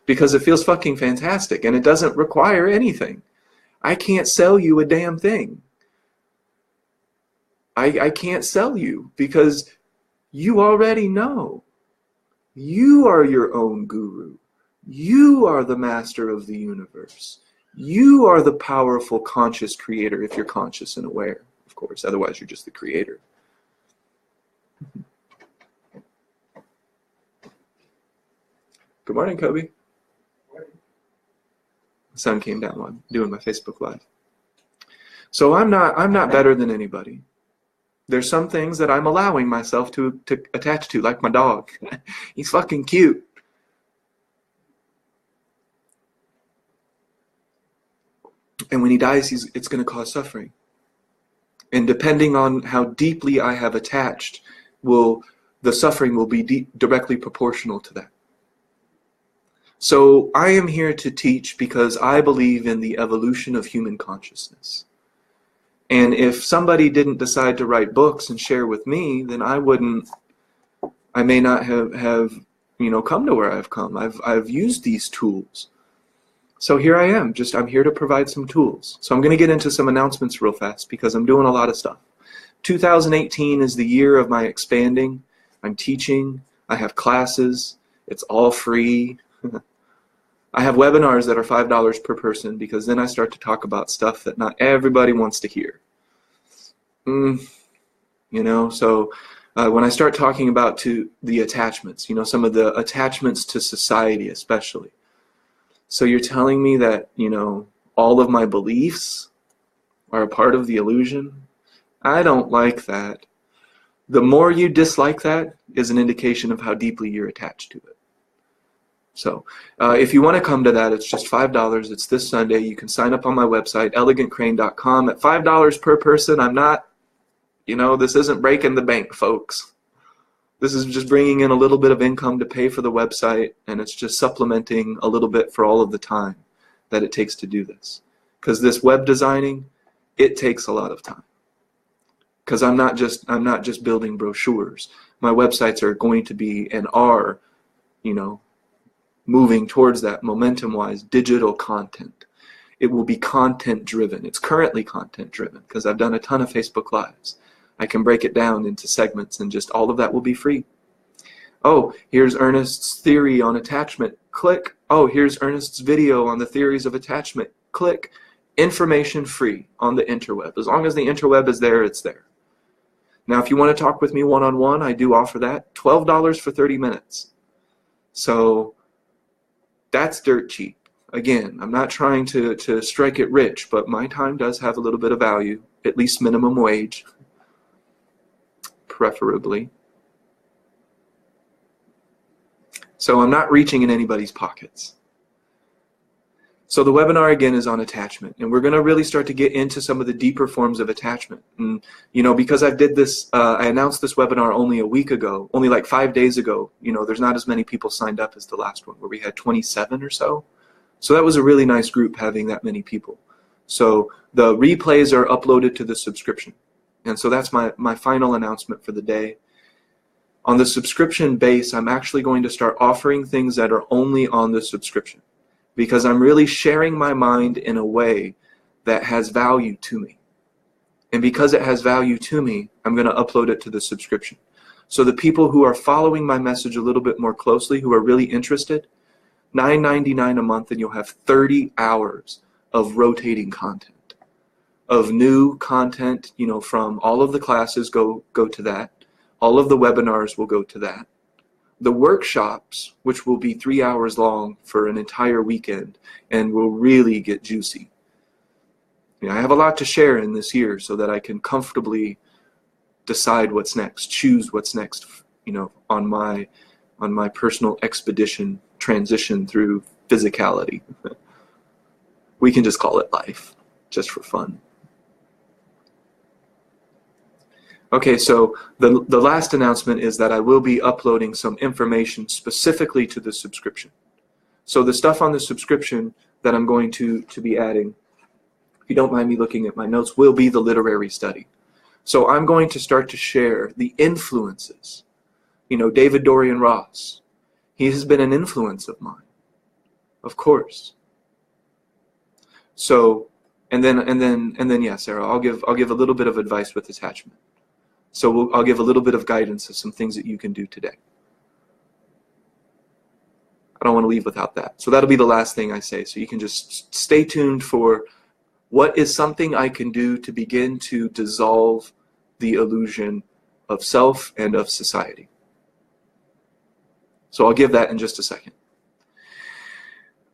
S1: because it feels fucking fantastic and it doesn't require anything. I can't sell you a damn thing. I can't sell you because you already know. You are your own guru. You are the master of the universe. You are the powerful conscious creator if you're conscious and aware, of course. Otherwise, you're just the creator. Good morning, Kobe. Good morning. The sun came down while I'm doing my Facebook Live. So I'm not better than anybody. There's some things that I'm allowing myself to attach to, like my dog. He's fucking cute. And when he dies, it's going to cause suffering. And depending on how deeply I have attached, the suffering will be directly proportional to that. So I am here to teach because I believe in the evolution of human consciousness. And if somebody didn't decide to write books and share with me, then I may not have come to where I've come. I've used these tools. So here I am, I'm here to provide some tools. So I'm going to get into some announcements real fast because I'm doing a lot of stuff. 2018 is the year of my expanding. I'm teaching. I have classes. It's all free. I have webinars that are $5 per person because then I start to talk about stuff that not everybody wants to hear. So when I start talking about the attachments, some of the attachments to society especially. So you're telling me that, all of my beliefs are a part of the illusion? I don't like that. The more you dislike that is an indication of how deeply you're attached to it. So if you want to come to that, it's just $5. It's this Sunday. You can sign up on my website, elegantcrane.com. At $5 per person, I'm not, this isn't breaking the bank, folks. This is just bringing in a little bit of income to pay for the website, and it's just supplementing a little bit for all of the time that it takes to do this. Because this web designing, it takes a lot of time. Because I'm not just building brochures. My websites are going to be and are, moving towards that momentum-wise digital content. It will be content-driven. It's currently content-driven because I've done a ton of Facebook Lives. I can break it down into segments, and just all of that will be free. Oh, here's Ernest's theory on attachment. Click. Oh, here's Ernest's video on the theories of attachment. Click. Information free on the interweb. As long as the interweb is there, it's there. Now, if you want to talk with me one-on-one, I do offer that. $12 for 30 minutes. So that's dirt cheap. Again, I'm not trying to strike it rich, but my time does have a little bit of value, at least minimum wage, preferably. So I'm not reaching in anybody's pockets. So the webinar again is on attachment, and we're going to really start to get into some of the deeper forms of attachment. And because I did this, I announced this webinar only a week ago, only like 5 days ago. There's not as many people signed up as the last one, where we had 27 or so. So that was a really nice group, having that many people. So the replays are uploaded to the subscription, and so that's my final announcement for the day. On the subscription base, I'm actually going to start offering things that are only on the subscription, because I'm really sharing my mind in a way that has value to me. And because it has value to me, I'm going to upload it to the subscription. So the people who are following my message a little bit more closely, who are really interested, $9.99 a month, and you'll have 30 hours of rotating content, of new content, from all of the classes go to that. All of the webinars will go to that. The workshops, which will be 3 hours long for an entire weekend and will really get juicy. I have a lot to share in this year so that I can comfortably decide what's next, choose what's next, on my personal expedition, transition through physicality. We can just call it life, just for fun. Okay, so the last announcement is that I will be uploading some information specifically to the subscription. So the stuff on the subscription that I'm going to be adding, if you don't mind me looking at my notes, will be the literary study. So I'm going to start to share the influences. David Dorian Ross, he has been an influence of mine, of course. So, and then yeah, Sarah, I'll give a little bit of advice with attachment. So I'll give a little bit of guidance of some things that you can do today. I don't want to leave without that. So that'll be the last thing I say. So you can just stay tuned for what is something I can do to begin to dissolve the illusion of self and of society. So I'll give that in just a second.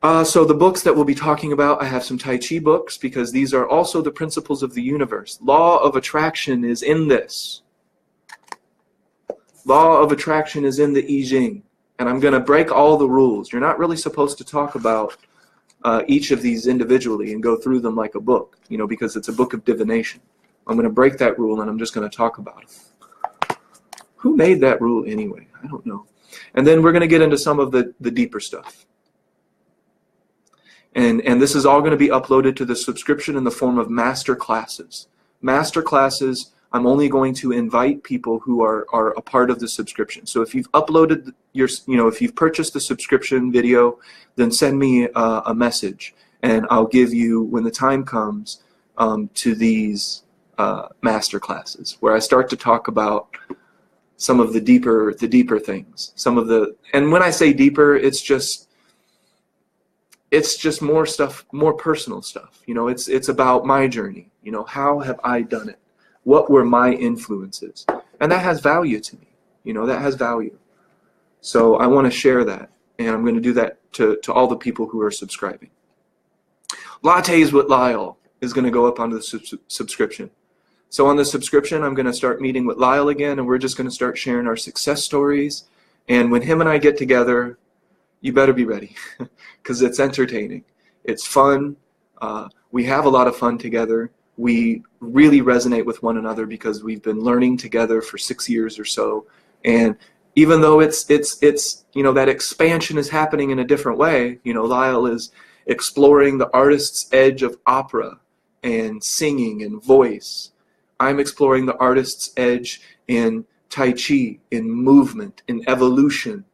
S1: So the books that we'll be talking about, I have some Tai Chi books, because these are also the principles of the universe. Law of attraction is in this. Law of attraction is in the I Ching, and I'm going to break all the rules. You're not really supposed to talk about each of these individually and go through them like a book, because it's a book of divination. I'm going to break that rule, and I'm just going to talk about them. Who made that rule anyway? I don't know. And then we're going to get into some of the deeper stuff. And this is all going to be uploaded to the subscription in the form of master classes. Master classes, I'm only going to invite people who are a part of the subscription. So if you've uploaded if you've purchased the subscription video, then send me a message, and I'll give you, when the time comes, to these master classes, where I start to talk about some of the deeper things. And when I say deeper, it's just more stuff, more personal stuff. It's about my journey. How have I done it? What were my influences? And that has value to me. That has value. So I want to share that, and I'm going to do that to all the people who are subscribing. Lattes with Lyle is going to go up onto the subscription. So on the subscription, I'm going to start meeting with Lyle again, and we're just going to start sharing our success stories. And when him and I get together, you better be ready because it's entertaining. It's fun. We have a lot of fun together. We really resonate with one another because we've been learning together for 6 years or so. And even though it's that expansion is happening in a different way, Lyle is exploring the artist's edge of opera and singing and voice. I'm exploring the artist's edge in Tai Chi, in movement, in evolution.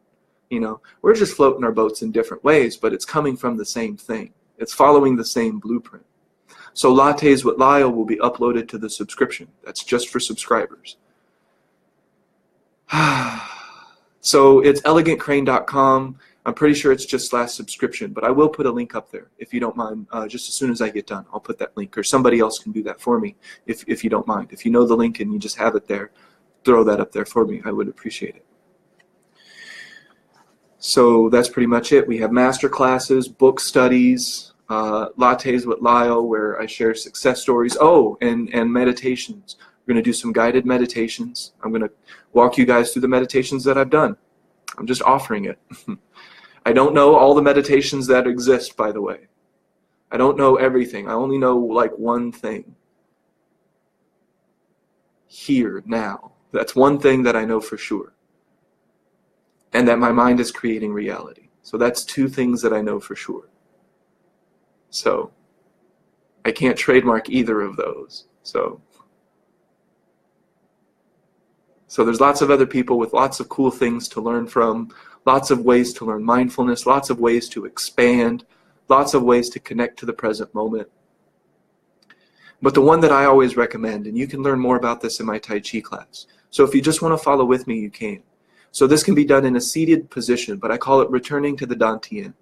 S1: We're just floating our boats in different ways, but it's coming from the same thing. It's following the same blueprint. So Lattes with Lyle will be uploaded to the subscription. That's just for subscribers. So it's elegantcrane.com. I'm pretty sure it's just /subscription, but I will put a link up there if you don't mind. Just as soon as I get done, I'll put that link, or somebody else can do that for me if you don't mind. If you know the link and you just have it there, throw that up there for me. I would appreciate it. So that's pretty much it. We have master classes, book studies, Lattes with Lyle, where I share success stories. Oh, and meditations. We're going to do some guided meditations. I'm going to walk you guys through the meditations that I've done. I'm just offering it. I don't know all the meditations that exist, by the way. I don't know everything. I only know like one thing. Here, now. That's one thing that I know for sure. And that my mind is creating reality. So that's two things that I know for sure. So I can't trademark either of those. So there's lots of other people with lots of cool things to learn from, lots of ways to learn mindfulness, lots of ways to expand, lots of ways to connect to the present moment. But the one that I always recommend, and you can learn more about this in my Tai Chi class. So if you just want to follow with me, you can. So this can be done in a seated position, but I call it returning to the Dantian.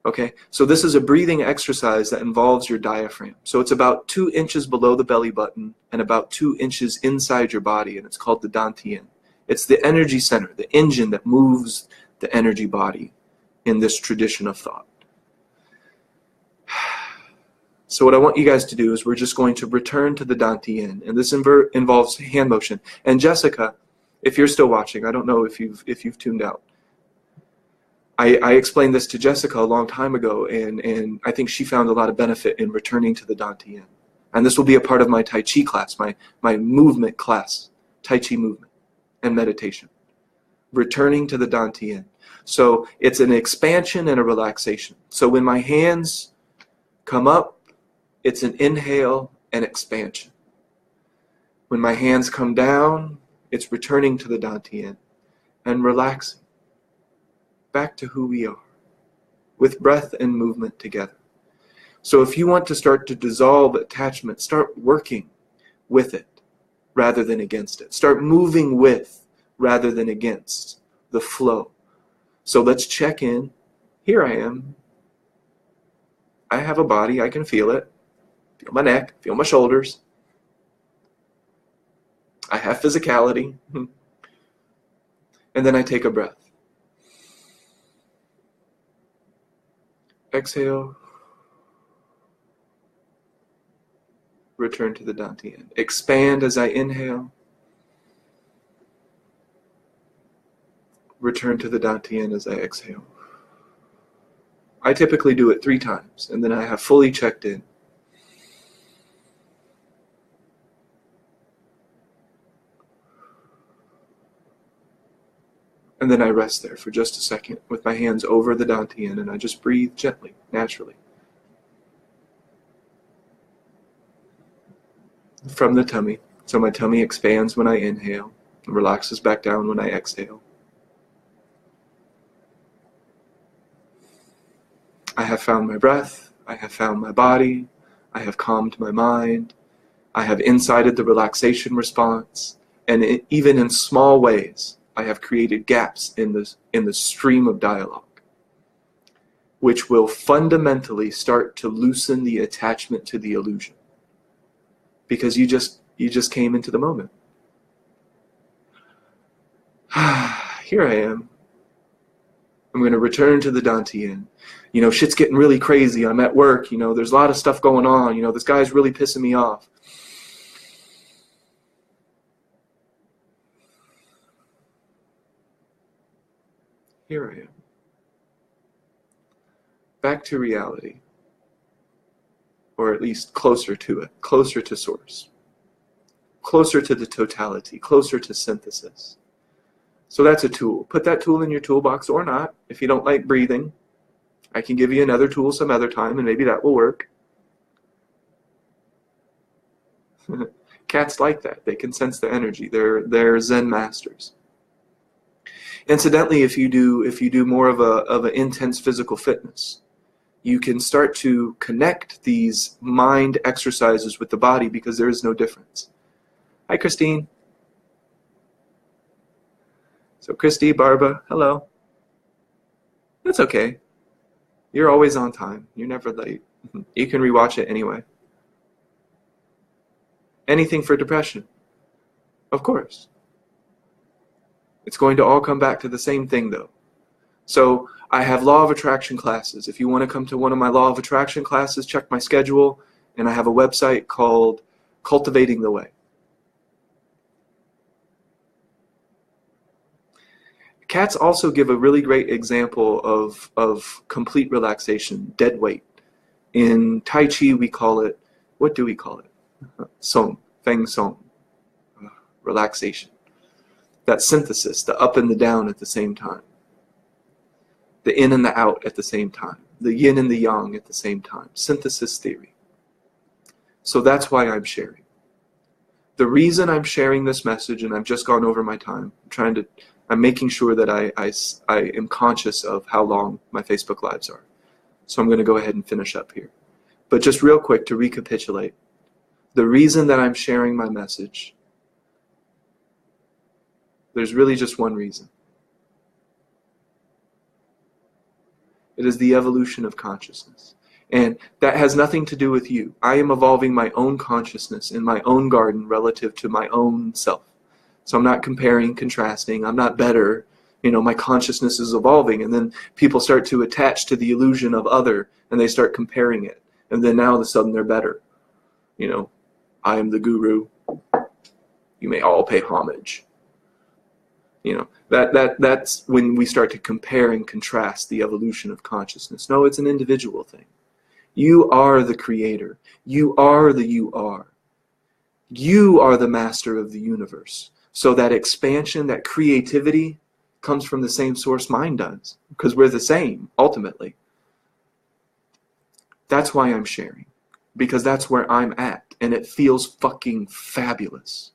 S1: Okay, so this is a breathing exercise that involves your diaphragm. So it's about 2 inches below the belly button and about 2 inches inside your body, and it's called the Dantian. It's the energy center, the engine that moves the energy body in this tradition of thought. So what I want you guys to do is we're just going to return to the Dantian, and this involves hand motion. And Jessica, if you're still watching, I don't know if you've tuned out. I explained this to Jessica a long time ago, and I think she found a lot of benefit in returning to the Dantian. And this will be a part of my Tai Chi class, my movement class, Tai Chi movement and meditation. Returning to the Dantian. So it's an expansion and a relaxation. So when my hands come up, it's an inhale and expansion. When my hands come down, it's returning to the Dantian and relaxing. Back to who we are, with breath and movement together. So if you want to start to dissolve attachment, start working with it rather than against it. Start moving with rather than against the flow. So let's check in. Here I am. I have a body. I can feel it. Feel my neck. Feel my shoulders. I have physicality. And then I take a breath. Exhale. Return to the Dantian. Expand as I inhale. Return to the Dantian as I exhale. I typically do it 3 times, and then I have fully checked in. And then I rest there for just a second with my hands over the Dantian, and I just breathe gently, naturally. From the tummy. So my tummy expands when I inhale and relaxes back down when I exhale. I have found my breath. I have found my body. I have calmed my mind. I have incited the relaxation response. And even in small ways, I have created gaps in the stream of dialogue, which will fundamentally start to loosen the attachment to the illusion, because you just came into the moment. Here I am. I'm going to return to the Dantian. Shit's getting really crazy. I'm at work. There's a lot of stuff going on. This guy's really pissing me off. Here I am. back to reality, or at least closer to it, closer to source, closer to the totality, closer to synthesis. So that's a tool. Put that tool in your toolbox or not. If you don't like breathing, I can give you another tool some other time, and maybe that will work. Cats like that. They can sense the energy. They're Zen masters. Incidentally, if you do more of an intense physical fitness, you can start to connect these mind exercises with the body because there is no difference. Hi, Christine. So Christy, Barba, hello. That's okay. You're always on time. You're never late. You can rewatch it anyway. Anything for depression? Of course. It's going to all come back to the same thing, though. So I have law of attraction classes. If you want to come to one of my law of attraction classes, check my schedule. And I have a website called Cultivating the Way. Cats also give a really great example of complete relaxation, dead weight. In Tai Chi, we call it, what do we call it? Song, Feng Song, relaxation. That synthesis, the up and the down at the same time. The in and the out at the same time. The yin and the yang at the same time. Synthesis theory. So that's why I'm sharing. The reason I'm sharing this message, and I've just gone over my time, I'm making sure that I am conscious of how long my Facebook Lives are. So I'm going to go ahead and finish up here. But just real quick to recapitulate, the reason that I'm sharing my message, there's really just one reason. It is the evolution of consciousness. And that has nothing to do with you. I am evolving my own consciousness in my own garden relative to my own self. So I'm not comparing, contrasting. I'm not better. My consciousness is evolving. And then people start to attach to the illusion of other, and they start comparing it. And then now all of a sudden they're better. I am the guru. You may all pay homage. That's when we start to compare and contrast the evolution of consciousness. No, it's an individual thing. You are the creator. You are the you are. You are the master of the universe. So that expansion, that creativity comes from the same source mind does, because we're the same, ultimately. That's why I'm sharing, because that's where I'm at, and it feels fucking fabulous.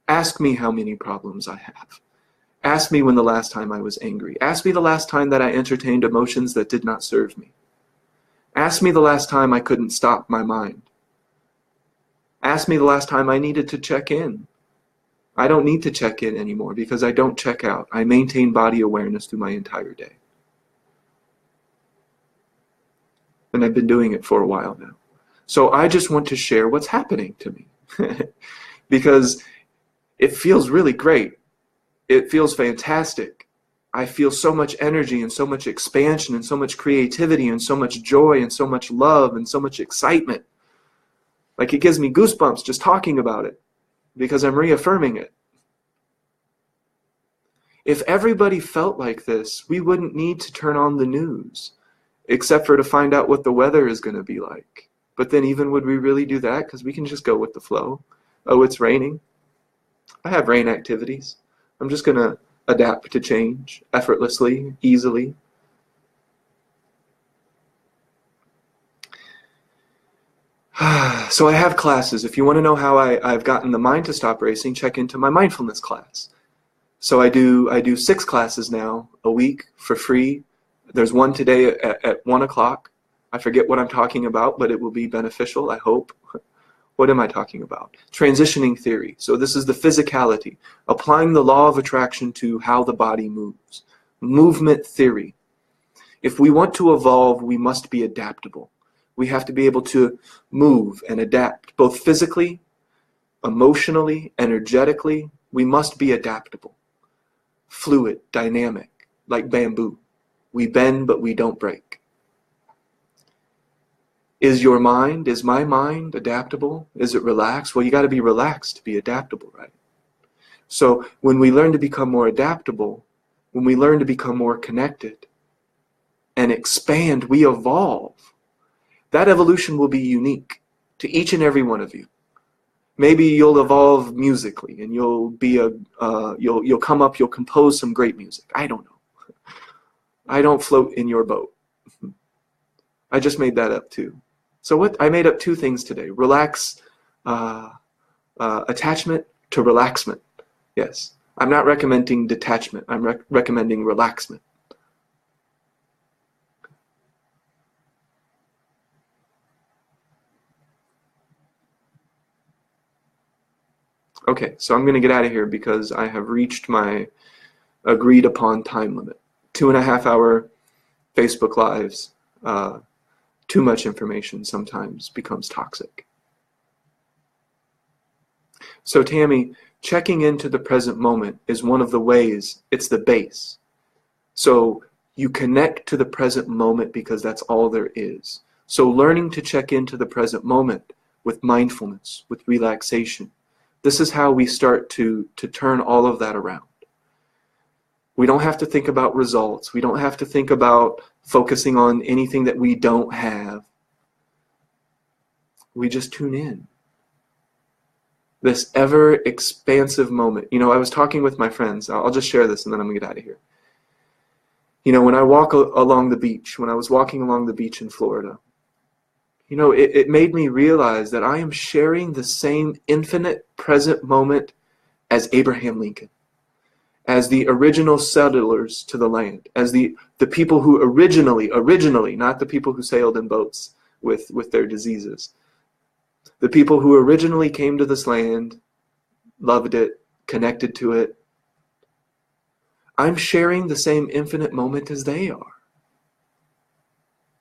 S1: Ask me how many problems I have. Ask me when the last time I was angry. Ask me the last time that I entertained emotions that did not serve me. Ask me the last time I couldn't stop my mind. Ask me the last time I needed to check in. I don't need to check in anymore because I don't check out. I maintain body awareness through my entire day. And I've been doing it for a while now. So I just want to share what's happening to me because it feels really great. It feels fantastic. I feel so much energy and so much expansion and so much creativity and so much joy and so much love and so much excitement. Like it gives me goosebumps just talking about it because I'm reaffirming it. If everybody felt like this, we wouldn't need to turn on the news except for to find out what the weather is going to be like. But then even would we really do that? Because we can just go with the flow. Oh, it's raining. I have rain activities. I'm just going to adapt to change effortlessly, easily. So I have classes. If you want to know how I've gotten the mind to stop racing, check into my mindfulness class. So I do 6 classes now a week for free. There's one today at 1 o'clock. I forget what I'm talking about, but it will be beneficial, I hope. What am I talking about? Transitioning theory. So this is the physicality, applying the law of attraction to how the body moves. Movement theory. If we want to evolve, we must be adaptable. We have to be able to move and adapt, both physically, emotionally, energetically. We must be adaptable. Fluid, dynamic, like bamboo. We bend, but we don't break. Is my mind adaptable? Is it relaxed? Well, you got to be relaxed to be adaptable, right? So when we learn to become more adaptable, when we learn to become more connected, and expand, we evolve. That evolution will be unique to each and every one of you. Maybe you'll evolve musically, and you'll be you'll come up, you'll compose some great music. I don't know. I don't float in your boat. I just made that up too. So I made up two things today: attachment to relaxment. Yes, I'm not recommending detachment. I'm recommending relaxment. Okay, so I'm going to get out of here because I have reached my agreed upon time limit. 2.5 hour Facebook Lives. Too much information sometimes becomes toxic. So Tammy, checking into the present moment is one of the ways, it's the base. So you connect to the present moment because that's all there is. So learning to check into the present moment with mindfulness, with relaxation, this is how we start to turn all of that around. We don't have to think about results. We don't have to think about focusing on anything that we don't have. We just tune in. This ever expansive moment. You know, I was talking with my friends. I'll just share this and then I'm gonna get out of here. You know, when I walk along the beach, when I was walking along the beach in Florida, you know, it made me realize that I am sharing the same infinite present moment as Abraham Lincoln, as the original settlers to the land, as the people who originally, not the people who sailed in boats with their diseases, the people who originally came to this land, loved it, connected to it. I'm sharing the same infinite moment as they are.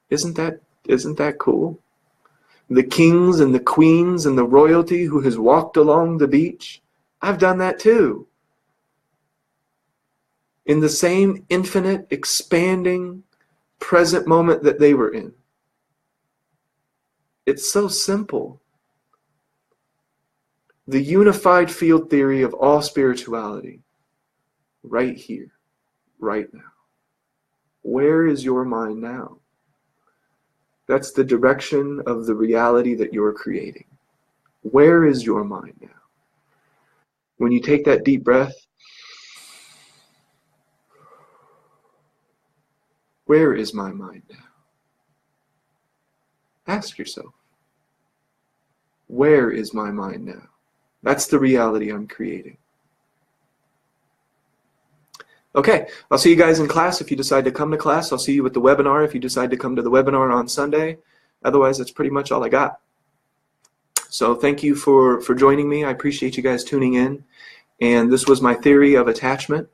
S1: Isn't that cool? The kings and the queens and the royalty who has walked along the beach, I've done that too. In the same infinite, expanding, present moment that they were in. It's so simple. The unified field theory of all spirituality, right here, right now. Where is your mind now? That's the direction of the reality that you're creating. Where is your mind now? When you take that deep breath, where is my mind now? Ask yourself, where is my mind now? That's the reality I'm creating. Okay, I'll see you guys in class if you decide to come to class. I'll see you at the webinar if you decide to come to the webinar on Sunday. Otherwise, that's pretty much all I got. So thank you for joining me. I appreciate you guys tuning in. And this was my theory of attachment.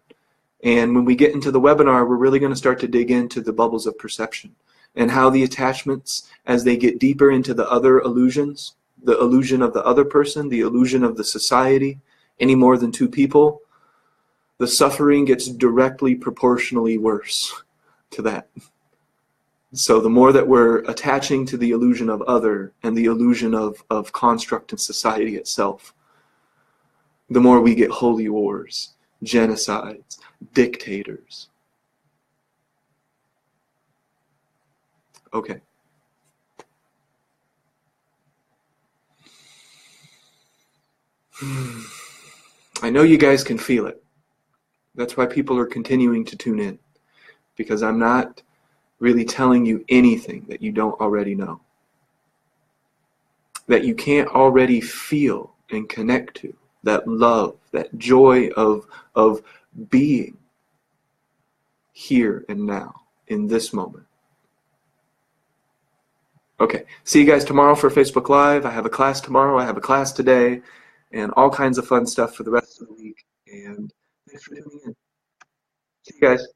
S1: And when we get into the webinar, we're really going to start to dig into the bubbles of perception and how the attachments, as they get deeper into the other illusions, the illusion of the other person, the illusion of the society, any more than two people, the suffering gets directly proportionally worse to that. So the more that we're attaching to the illusion of other and the illusion of construct and society itself, the more we get holy wars, genocides, dictators. Okay. I know you guys can feel it. That's why people are continuing to tune in, because I'm not really telling you anything that you don't already know, that you can't already feel and connect to, that love, that joy of being here and now in this moment. Okay, see you guys tomorrow for Facebook Live. I have a class tomorrow, I have a class today, and all kinds of fun stuff for the rest of the week. And thanks for tuning in. See you guys.